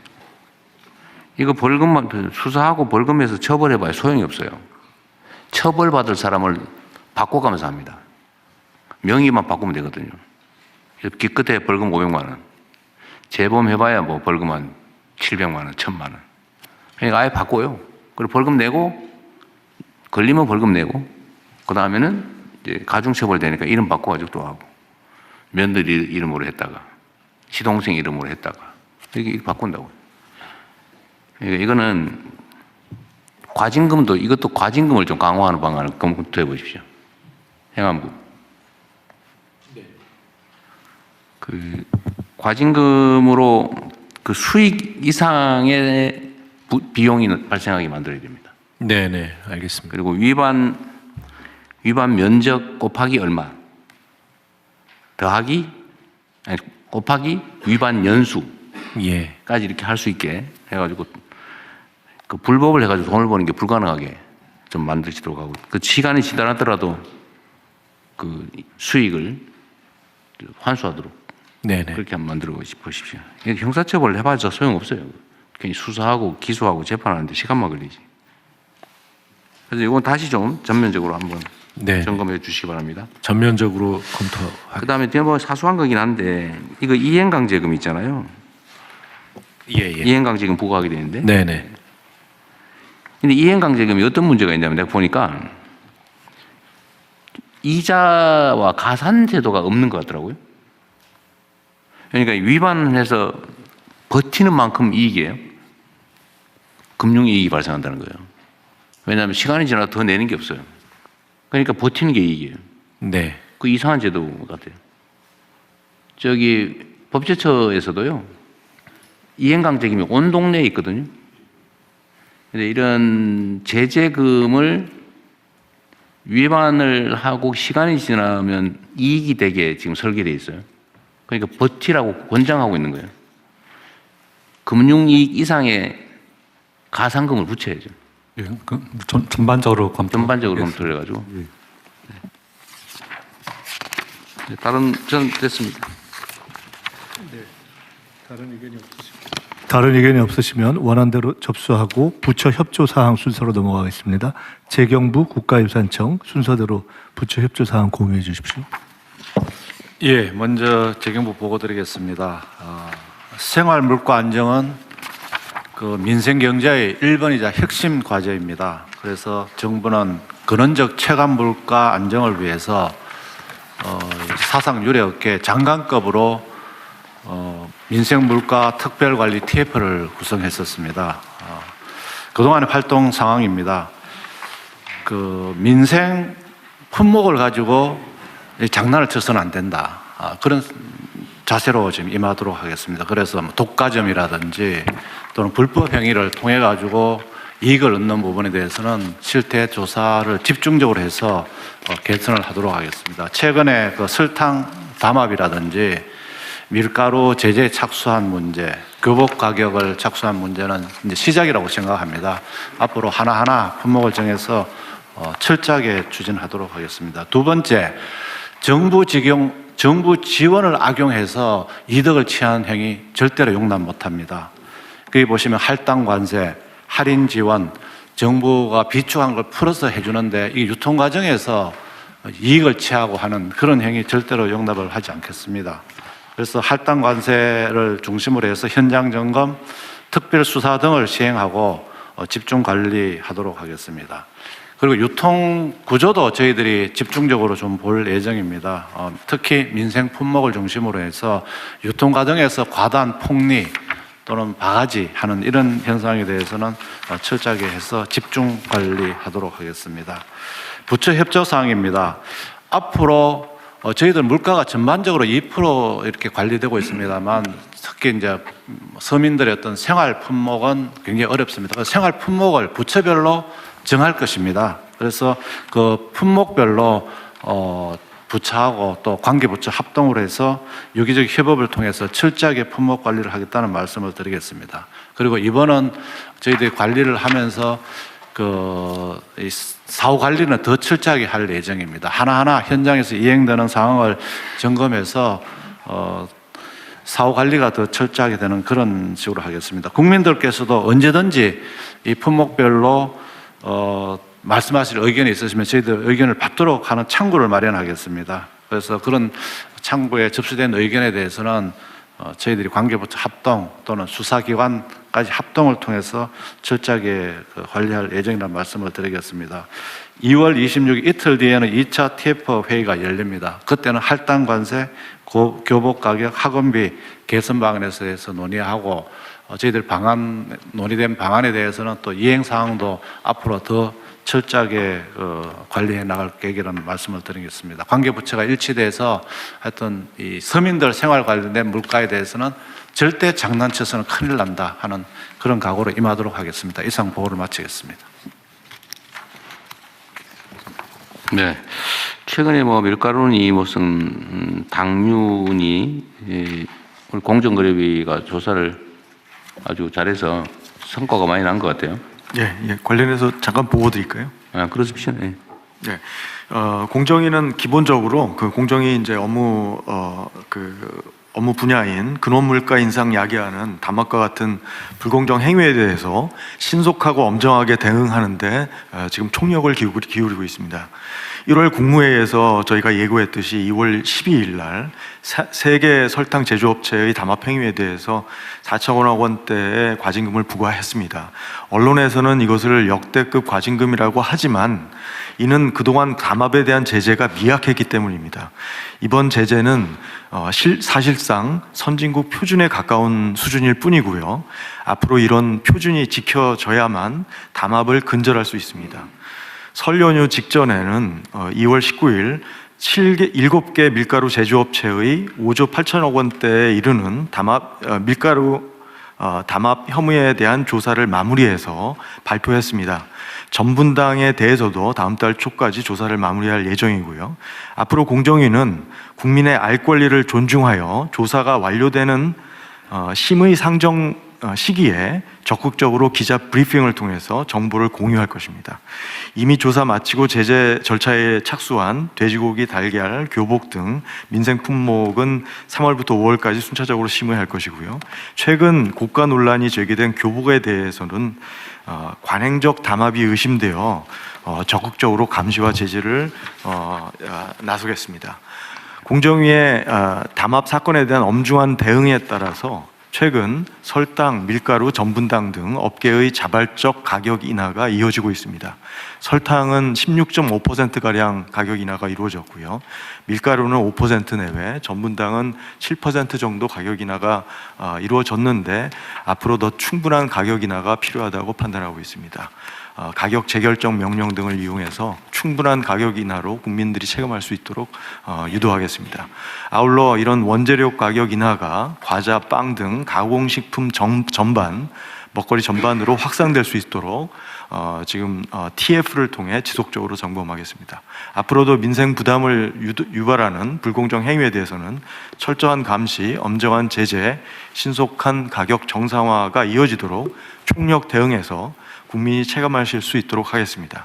이거 벌금만 수사하고 벌금에서 처벌해봐야 소용이 없어요. 처벌받을 사람을 바꿔가면서 합니다. 명의만 바꾸면 되거든요. 기껏해 벌금 500만 원, 재범해봐야 뭐 벌금 한 700만 원, 1000만 원. 그러니까 아예 바꿔요. 그리고 벌금 내고 걸리면 벌금 내고 그 다음에는 이제 가중처벌 되니까 이름 바꿔가지고 또 하고 며느리 이름으로 했다가 시동생 이름으로 했다가 이렇게 바꾼다고요. 그러니까 이거는 과징금도 이것도 과징금을 좀 강화하는 방안을 검토해 보십시오. 행안부. 그 과징금으로 그 수익 이상의 비용이 발생하게 만들어야 됩니다. 네, 알겠습니다. 그리고 위반 면적 곱하기 얼마 더하기 아니 곱하기 위반 연수까지 이렇게 할 수 있게 해가지고 그 불법을 해가지고 돈을 버는 게 불가능하게 좀 만들지도록 하고 그 시간이 지나더라도 그 수익을 환수하도록 네네. 그렇게 한번 만들어 보십시오. 형사처벌을 해봐서 소용없어요. 괜히 수사하고 기소하고 재판하는데 시간만 걸리지. 그래서 이건 다시 좀 전면적으로 한번 네. 점검해 주시기 바랍니다. 전면적으로 검토. 그 다음에 뭐 사소한 거긴 한데 이거 이행강제금 있잖아요. 예. 이행강제금 부과하게 되는데. 네네. 근데 이행강제금이 어떤 문제가 있냐면 내가 보니까 이자와 가산 제도가 없는 것 같더라고요. 그러니까 위반해서 버티는 만큼 이익이에요. 금융이익이 발생한다는 거예요. 왜냐하면 시간이 지나도 더 내는 게 없어요. 그러니까 버티는 게 이익이에요. 네. 그 이상한 제도 같아요. 저기 법제처에서도요, 이행강제금이 온 동네에 있거든요. 근데 이런 제재금을 위반을 하고 시간이 지나면 이익이 되게 지금 설계되어 있어요. 그러니까 버티라고 권장하고 있는 거예요. 금융이익 이상의 가산금을 붙여야죠. 예, 전반적으로 전반적으로 검토를 해가지고. 네. 다른 전 됐습니다. 다른 의견이 없으시면 원안대로 접수하고 부처 협조 사항 순서로 넘어가겠습니다. 재경부 국가유산청 순서대로 부처 협조 사항 공유해 주십시오. 예, 먼저 재경부 보고 드리겠습니다. 생활 물가 안정은 그 민생 경제의 1번이자 핵심 과제입니다. 그래서 정부는 근원적 체감 물가 안정을 위해서 사상 유례 없게 장관급으로 민생 물가 특별관리 TF를 구성했었습니다. 그동안의 활동 상황입니다. 그 민생 품목을 가지고 장난을 쳐서는 안 된다. 그런 자세로 지금 임하도록 하겠습니다. 그래서 독과점이라든지 또는 불법 행위를 통해 가지고 이익을 얻는 부분에 대해서는 실태 조사를 집중적으로 해서 개선을 하도록 하겠습니다. 최근에 그 설탕 담합이라든지 밀가루 제재 착수한 문제, 교복 가격을 착수한 문제는 이제 시작이라고 생각합니다. 앞으로 하나하나 품목을 정해서 철저하게 추진하도록 하겠습니다. 두 번째, 정부 지원을 악용해서 이득을 취하는 행위 절대로 용납 못합니다. 거기 보시면 할당 관세, 할인 지원, 정부가 비축한 걸 풀어서 해주는데 이 유통 과정에서 이익을 취하고 하는 그런 행위 절대로 용납을 하지 않겠습니다. 그래서 할당 관세를 중심으로 해서 현장 점검, 특별 수사 등을 시행하고 집중 관리하도록 하겠습니다. 그리고 유통 구조도 저희들이 집중적으로 좀 볼 예정입니다. 특히 민생 품목을 중심으로 해서 유통 과정에서 과다한 폭리 또는 바가지 하는 이런 현상에 대해서는 철저하게 해서 집중 관리하도록 하겠습니다. 부처 협조 사항입니다. 앞으로 저희들 물가가 전반적으로 2% 이렇게 관리되고 있습니다만 특히 이제 서민들의 어떤 생활 품목은 굉장히 어렵습니다. 그래서 생활 품목을 부처별로 정할 것입니다. 그래서 그 품목별로 부처하고 또 관계부처 합동으로 해서 유기적 협업을 통해서 철저하게 품목 관리를 하겠다는 말씀을 드리겠습니다. 그리고 이번은 저희들이 관리를 하면서 이 사후 관리는 더 철저하게 할 예정입니다. 하나하나 현장에서 이행되는 상황을 점검해서 사후 관리가 더 철저하게 되는 그런 식으로 하겠습니다. 국민들께서도 언제든지 이 품목별로 말씀하실 의견이 있으시면 저희들 의견을 받도록 하는 창구를 마련하겠습니다. 그래서 그런 창구에 접수된 의견에 대해서는 저희들이 관계부처 합동 또는 수사기관까지 합동을 통해서 철저하게 관리할 예정이라는 말씀을 드리겠습니다. 2월 26일 이틀 뒤에는 2차 TF 회의가 열립니다. 그때는 할당 관세, 교복 가격, 학원비 개선 방안에 대해서 논의하고 저희들 논의된 방안에 대해서는 또 이행 사항도 앞으로 더 철저하게 관리해 나갈 계획이라는 말씀을 드리겠습니다. 관계부처가 일치돼서 하여튼 이 서민들 생활 관련된 물가에 대해서는 절대 장난쳐서는 큰일 난다 하는 그런 각오로 임하도록 하겠습니다. 이상 보고를 마치겠습니다. 네. 최근에 밀가루니 무슨 당류니 공정거래위가 조사를 아주 잘해서 성과가 많이 난 것 같아요. 예, 관련해서 잠깐 보고 드릴까요? 그렇습니다. 네. 네. 공정위는 기본적으로 그 공정위 이제 업무 업무 분야인 근원물가 인상 야기하는 담합과 같은 불공정 행위에 대해서 신속하고 엄정하게 대응하는데 지금 총력을 기울이고 있습니다. 1월 국무회의에서 저희가 예고했듯이 2월 12일 날 세계 설탕 제조업체의 담합 행위에 대해서 4천억 원대의 과징금을 부과했습니다. 언론에서는 이것을 역대급 과징금이라고 하지만 이는 그동안 담합에 대한 제재가 미약했기 때문입니다. 이번 제재는 사실상 선진국 표준에 가까운 수준일 뿐이고요. 앞으로 이런 표준이 지켜져야만 담합을 근절할 수 있습니다. 설 연휴 직전에는 2월 19일 7개 밀가루 제조업체의 5조 8천억 원대에 이르는 밀가루 담합 혐의에 대한 조사를 마무리해서 발표했습니다. 전분당에 대해서도 다음 달 초까지 조사를 마무리할 예정이고요. 앞으로 공정위는 국민의 알 권리를 존중하여 조사가 완료되는 심의 상정 시기에 적극적으로 기자 브리핑을 통해서 정보를 공유할 것입니다. 이미 조사 마치고 제재 절차에 착수한 돼지고기, 달걀, 교복 등 민생 품목은 3월부터 5월까지 순차적으로 심의할 것이고요. 최근 고가 논란이 제기된 교복에 대해서는 관행적 담합이 의심되어 적극적으로 감시와 제재를 나서겠습니다. 공정위의 담합 사건에 대한 엄중한 대응에 따라서 최근 설탕, 밀가루, 전분당 등 업계의 자발적 가격 인하가 이어지고 있습니다. 설탕은 16.5%가량 가격 인하가 이루어졌고요. 밀가루는 5% 내외, 전분당은 7% 정도 가격 인하가 이루어졌는데 앞으로 더 충분한 가격 인하가 필요하다고 판단하고 있습니다. 가격 재결정 명령 등을 이용해서 충분한 가격 인하로 국민들이 체감할 수 있도록 유도하겠습니다. 아울러 이런 원재료 가격 인하가 과자, 빵 등 가공식품 전반, 먹거리 전반으로 확산될 수 있도록 지금 TF를 통해 지속적으로 점검하겠습니다. 앞으로도 민생 부담을 유발하는 불공정 행위에 대해서는 철저한 감시, 엄정한 제재, 신속한 가격 정상화가 이어지도록 총력 대응해서 국민이 체감하실 수 있도록 하겠습니다.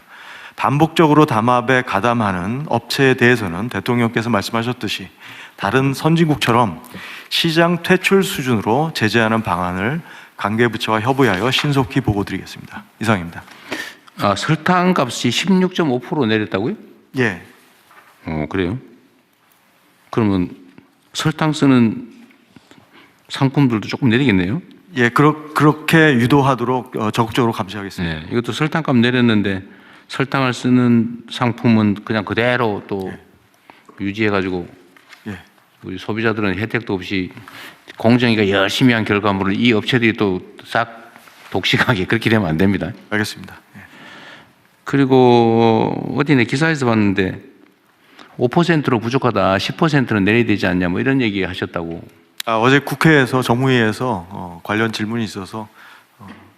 반복적으로 담합에 가담하는 업체에 대해서는 대통령께서 말씀하셨듯이 다른 선진국처럼 시장 퇴출 수준으로 제재하는 방안을 관계부처와 협의하여 신속히 보고드리겠습니다. 이상입니다. 설탕 값이 16.5% 내렸다고요? 예. 그래요? 그러면 설탕 쓰는 상품들도 조금 내리겠네요? 예, 그렇게 유도하도록 적극적으로 감시하겠습니다. 네, 이것도 설탕값 내렸는데 설탕을 쓰는 상품은 그냥 그대로 또 유지해가지고 우리 소비자들은 혜택도 없이 공정위가 열심히 한 결과물을 이 업체들이 또 싹 독식하게 그렇게 되면 안 됩니다. 알겠습니다. 그리고 어디 내 기사에서 봤는데 5%로 부족하다, 10%는 내려야 되지 않냐 뭐 이런 얘기 하셨다고. 어제 국회에서 정무위에서 관련 질문이 있어서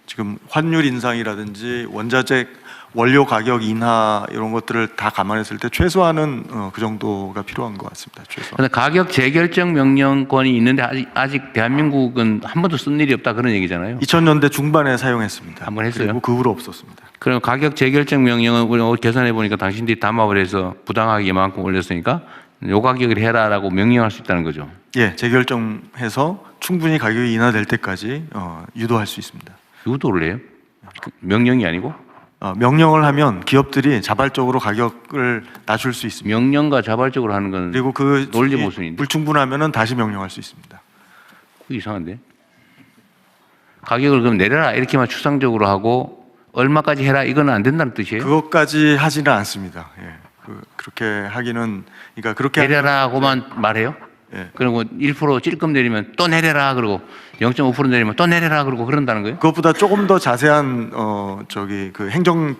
지금 환율 인상이라든지 원자재 원료 가격 인하 이런 것들을 다 감안했을 때 최소한은 그 정도가 필요한 것 같습니다. 최소한. 그런데 가격 재결정 명령권이 있는데 아직 대한민국은 한 번도 쓴 일이 없다 그런 얘기잖아요. 2000년대 중반에 사용했습니다. 한번 했어요? 그리고 그 후로 없었습니다. 그럼 가격 재결정 명령은 우리 계산해 보니까 당신들이 담합을 해서 부당하게 이만큼 올렸으니까 요 가격을 해라라고 명령할 수 있다는 거죠. 예, 재결정해서 충분히 가격이 인하될 때까지 유도할 수 있습니다. 유도를 해요? 명령이 아니고? 명령을 하면 기업들이 자발적으로 가격을 낮출 수 있습니다. 명령과 자발적으로 하는 건 그리고 그 논리 모순인데. 불충분하면은 다시 명령할 수 있습니다. 그게 이상한데? 가격을 그럼 내려라 이렇게만 추상적으로 하고 얼마까지 해라 이거는 안 된다는 뜻이에요? 그것까지 하지는 않습니다. 예. 그렇게 하기는 그러니까 그렇게 내려라고만 말해요? 예. 그리고 1% 찔끔 내리면 또 내려라 그러고 0.5% 내리면 또 내려라 그러고 그런다는 거예요? 그것보다 조금 더 자세한 그 행정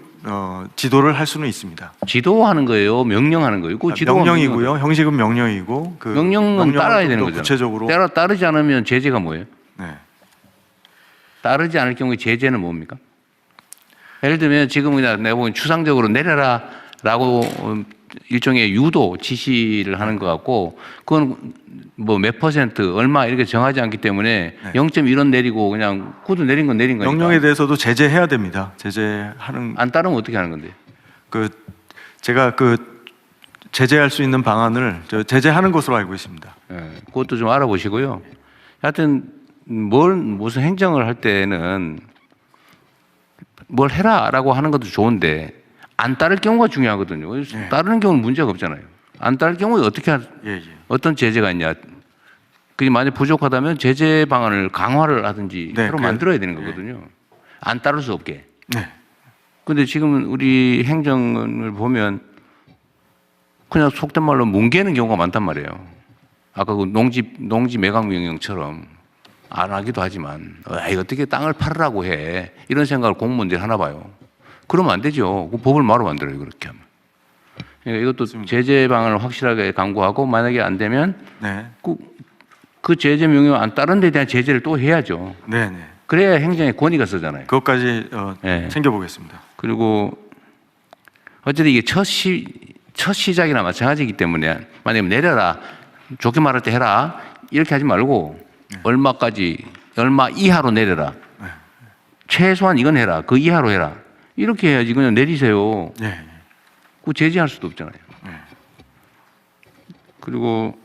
지도를 할 수는 있습니다. 지도하는 거예요? 명령하는 거예요? 그 지도가 명령이고요. 형식은 명령이고 그 명령은 따라야 되는 거죠. 구체적으로 따르지 않으면 제재가 뭐예요? 네. 따르지 않을 경우에 제재는 뭡니까? 예를 들면 지금 그냥 내가 보기엔 추상적으로 내려라라고 일종의 유도 지시를 하는 것 같고 그건 뭐 몇 퍼센트 얼마 이렇게 정하지 않기 때문에 0.1원 내리고 그냥 구두 내린 건 내린 거니까. 명령에 대해서도 제재해야 됩니다. 제재하는 안 따르면 어떻게 하는 건데? 제가 제재할 수 있는 방안을 제재하는 것으로 알고 있습니다. 예, 그것도 좀 알아보시고요. 하여튼 무슨 행정을 할 때는 뭘 해라라고 하는 것도 좋은데 안 따를 경우가 중요하거든요. 따르는 경우는 문제가 없잖아요. 안 따를 경우에 어떤 제재가 있냐. 그게 만약 부족하다면 제재 방안을 강화를 하든지 새로 만들어야 되는 거거든요. 안 따를 수 없게. 근데 지금 우리 행정을 보면 그냥 속된 말로 뭉개는 경우가 많단 말이에요. 아까 그 농지 매각 명령처럼 안 하기도 하지만 어떻게 땅을 팔으라고 해. 이런 생각을 공무원들이 하나 봐요. 그러면 안 되죠. 그 법을 마로 만들어요. 그렇게 하면. 그러니까 이것도 제재 방안을 확실하게 강구하고 만약에 안 되면 그 제재 명령 안 따른 데 대한 제재를 또 해야죠. 네네. 그래야 행정의 권위가 쓰잖아요. 그것까지 챙겨보겠습니다. 그리고 어쨌든 이게 첫 시작이나 마찬가지이기 때문에 만약에 내려라. 좋게 말할 때 해라. 이렇게 하지 말고 얼마 이하로 내려라. 최소한 이건 해라. 그 이하로 해라. 이렇게 해야지 그냥 내리세요. 그 제재할 수도 없잖아요. 그리고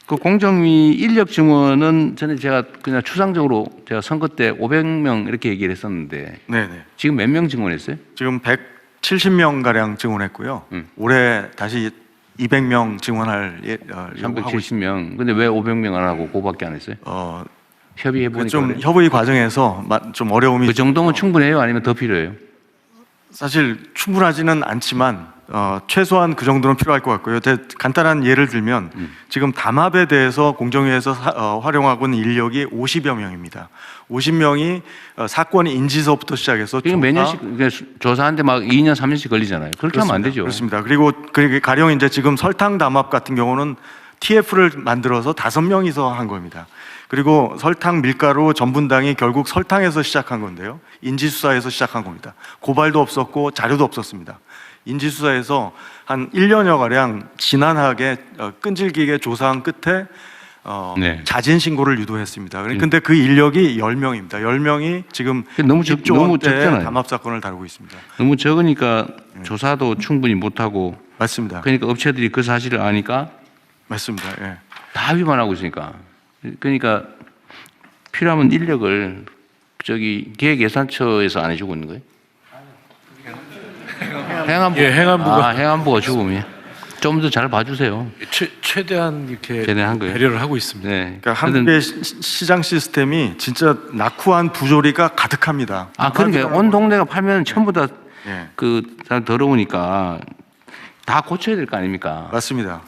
그 공정위 인력 증원은 전에 제가 그냥 추상적으로 제가 선거 때 500명 이렇게 얘기를 했었는데 지금 몇 명 증원했어요? 지금 170명 가량 증원했고요. 올해 다시 200명 증원할 예정하고 370명. 근데 왜 500명 안 하고 그거밖에 안 했어요? 협의해 보니까 좀 협의 과정에서 좀 어려움이 그 정도면 충분해요? 아니면 더 필요해요? 사실 충분하지는 않지만 최소한 그 정도는 필요할 것 같고요. 간단한 예를 들면 지금 담합에 대해서 공정위에서 활용하고 있는 인력이 50여 명입니다. 50명이 사건 인지서부터 시작해서 몇 년씩 조사하는데 막 2년, 3년씩 걸리잖아요. 그렇게 하면 안 되죠. 그렇습니다. 그리고 가령 이제 지금 설탕 담합 같은 경우는 TF를 만들어서 5명이서 한 겁니다. 그리고 설탕, 밀가루, 전분당이 결국 설탕에서 시작한 건데요. 인지수사에서 시작한 겁니다. 고발도 없었고 자료도 없었습니다. 인지수사에서 한 1년여 가량 지난하게 끈질기게 조사한 끝에 자진 신고를 유도했습니다. 근데 그 인력이 10명입니다. 10명이 지금 너무 적잖아요. 담합 사건을 다루고 있습니다. 너무 적으니까 조사도 충분히 못하고 맞습니다. 그러니까 업체들이 그 사실을 아니까 맞습니다. 다 위반하고 있으니까. 그러니까 필요하면 인력을 기획예산처에서 안 해주고 있는 거예요? 행안부가 죽으면 좀 더 잘 봐주세요. 최대한 이렇게 최대한 거예요. 배려를 하고 있습니다. 그러니까 한국의 시장 시스템이 진짜 낙후한 부조리가 가득합니다. 그러니까 온 동네가 팔면 전부 다 더러우니까 다 고쳐야 될 거 아닙니까? 맞습니다.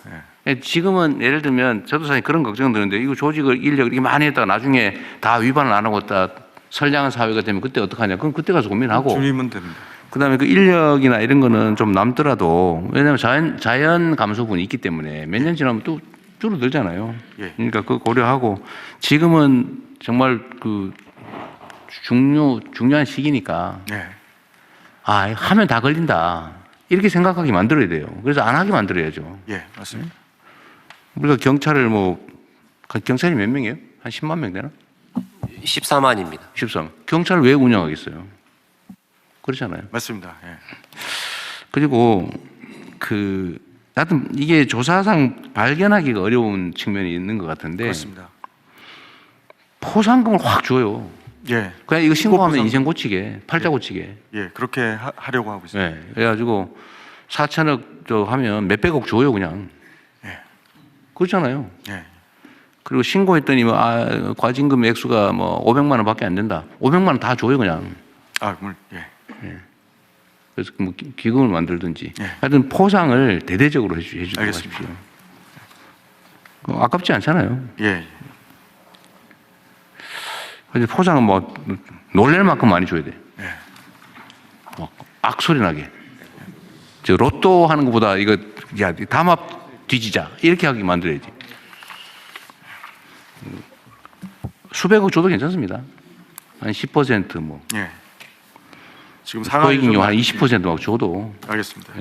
지금은 예를 들면 저도 사실 그런 걱정 드는데 이거 조직을 인력을 이렇게 많이 했다가 나중에 다 위반을 안 하고 있다 선량한 사회가 되면 그때 어떡하냐? 그럼 그때 가서 고민하고. 줄이면 됩니다. 그다음에 그 인력이나 이런 거는 좀 남더라도 왜냐하면 자연 감소분이 있기 때문에 몇 년 지나면 또 줄어들잖아요. 그러니까 그거 고려하고 지금은 정말 그 중요한 시기니까 하면 다 걸린다 이렇게 생각하게 만들어야 돼요. 그래서 안 하게 만들어야죠. 맞습니다. 우리가 경찰을 경찰이 몇 명이에요? 한 10만 명 되나? 14만입니다. 13. 경찰을 왜 운영하겠어요? 그렇잖아요. 맞습니다. 그리고 하여튼 이게 조사상 발견하기가 어려운 측면이 있는 것 같은데. 그렇습니다. 포상금을 확 줘요. 그냥 이거 신고하면 인생 고치게, 팔자 고치게. 그렇게 하려고 하고 있습니다. 그래가지고 4천억 하면 몇백억 줘요, 그냥. 그렇잖아요. 그리고 신고했더니 과징금 액수가 500만 원밖에 안 된다. 500만 원 다 줘요, 그냥. 그래서 기금을 만들든지. 하여튼 포상을 대대적으로 해주도록 하십시오. 아깝지 않잖아요. 포상은 놀랄 만큼 많이 줘야 돼. 악소리 나게. 로또 하는 것보다 이거 담합 뒤지자 이렇게 하게 만들어야지. 수백억 줘도 괜찮습니다. 한 10% 지금 소액인 경우 한 20% 막 줘도. 알겠습니다.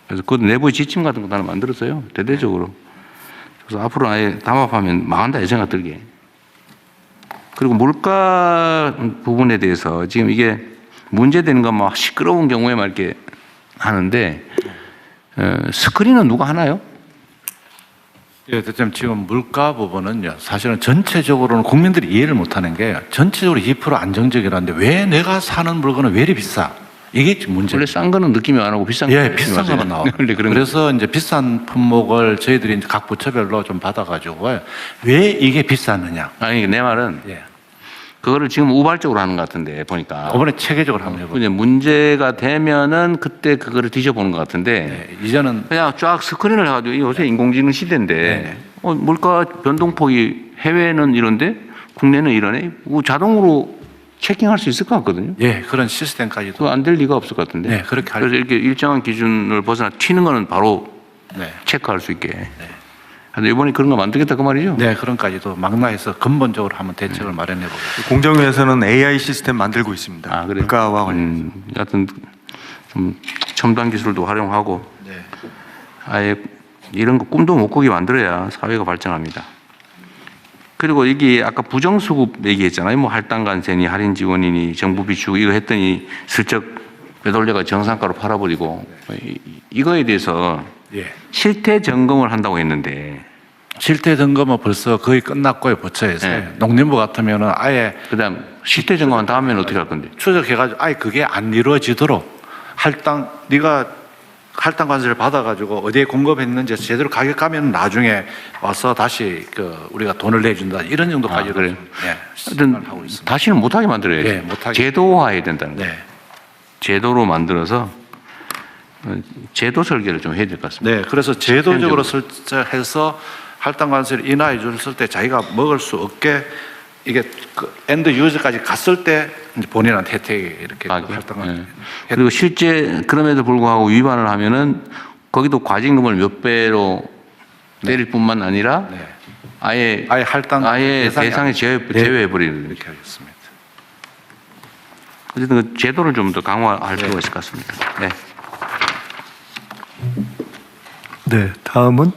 그래서 그 내부의 지침 같은 거 하나 만들었어요. 대대적으로. 그래서 앞으로 아예 담합하면 망한다 이 생각 들게. 그리고 물가 부분에 대해서 지금 이게 문제되는 건 막 시끄러운 경우에만 이렇게 하는데 스크린은 누가 하나요? 예, 대표님 지금 물가 부분은요. 사실은 전체적으로는 국민들이 이해를 못하는 게 전체적으로 2% 안정적이라는데 왜 내가 사는 물건은 왜 이리 비싸? 이게 지금 문제. 원래 싼 거는 느낌이 안 오고 비싼 예, 거는 비싼 거만 나와. 그래서 이제 비싼 품목을 저희들이 이제 각 부처별로 좀 받아가지고 왜 이게 비쌌느냐? 아니 내 말은 예. 그거를 지금 우발적으로 하는 것 같은데 보니까. 이번에 체계적으로 한번 해보죠. 이제 문제가 되면은 그때 그거를 뒤져보는 것 같은데 이제는 그냥 쫙 스크린을 해가지고 요새 인공지능 시대인데 물가 변동폭이 해외는 이런데 국내는 이러네. 자동으로 체킹할 수 있을 것 같거든요. 예, 그런 시스템까지도 그거 안 될 리가 없을 것 같은데. 네, 그렇게 그래서 이렇게 일정한 기준을 벗어나 튀는 거는 바로 네. 체크할 수 있게. 그래서 이번에 그런 거 만들겠다 그 말이죠? 네, 그런까지도 망라해서 근본적으로 한번 대책을 마련해 보겠습니다. 공정위에서는 AI 시스템 만들고 있습니다. 아, 그래요? 물가와 관련. 여하튼 좀 첨단 기술도 활용하고 네. 아예 이런 거 꿈도 못 꾸게 만들어야 사회가 발전합니다. 그리고 이게 아까 부정수급 얘기했잖아요. 뭐 할당관세니 할인 지원이니 정부 비축 이거 했더니 슬쩍 빼돌려가 정상가로 팔아버리고 이거에 대해서 예. 실태 점검을 한다고 했는데 실태 점검은 벌써 거의 끝났고요, 부처에서. 네. 농림부 같으면은 아예 그다음 실태 점검한 다음에는 어떻게 할 건데? 추적해가지고 아예 그게 안 이루어지도록 네가 할당 관세를 받아가지고 어디에 공급했는지 제대로 가격 가면 나중에 와서 다시 우리가 돈을 내준다 이런 정도까지도 그래요? 예, 하여튼 하고 있습니다. 다시는 못하게 만들어야지. 예, 못하게. 제도화해야 된다는 거예요. 네. 제도로 만들어서 제도 설계를 좀 해야 될 것 같습니다. 네, 그래서 제도적으로 설정해서 할당 관세를 인하해 줬을 때 자기가 먹을 수 없게 이게 엔드 유저까지 갔을 때 이제 본인한테 혜택이 이렇게 할당 관세. 그리고 실제 그럼에도 불구하고 위반을 하면은 거기도 과징금을 몇 배로 때릴 뿐만 아니라 아예 할당 아예 대상에 제외해 버리는 이렇게 하겠습니다. 어쨌든 그 제도를 좀 더 강화할 필요가 있을 것 같습니다. 네. 네, 다음은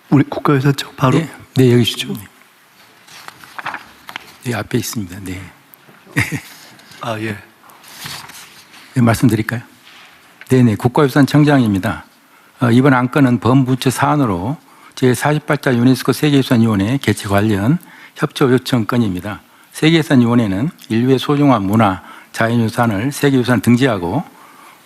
우리 국가유사청 바로. 네, 여기 있죠. 네, 앞에 있습니다. 네. 아, 예. 네, 말씀드릴까요? 네네, 국가유산청장입니다. 이번 안건은 범부처 사안으로 제48자 유네스코 세계유산위원회 개최 관련 협조 요청 건입니다. 세계유산위원회는 인류의 소중한 문화, 자연유산을 세계유산 등재하고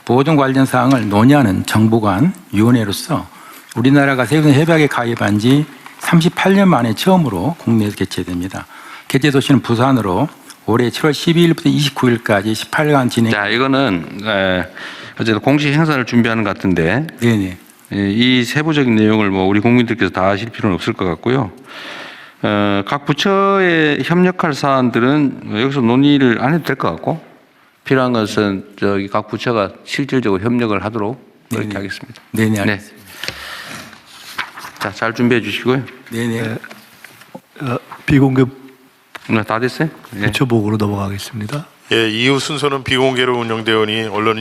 보존 관련 사항을 논의하는 정부간 위원회로서 우리나라가 세계유산 협약에 가입한 지 38년 만에 처음으로 국내에서 개최됩니다. 개최 도시는 부산으로 올해 7월 12일부터 29일까지 18간 진행. 자, 이거는 어쨌든 공식 행사를 준비하는 것 같은데. 네네. 이 세부적인 내용을 뭐 우리 국민들께서 다 아실 필요는 없을 것 같고요. 각 부처에 협력할 사안들은 여기서 논의를 안 해도 될 것 같고 필요한 것은 저기 각 부처가 실질적으로 협력을 하도록 그렇게 하겠습니다. 네네. 알겠습니다. 자, 잘 준비해 주시고요. 네네. 비공개 다 됐어요? 부처 보고로 넘어가겠습니다. 예, 이후 순서는 비공개로 운영되오니 언론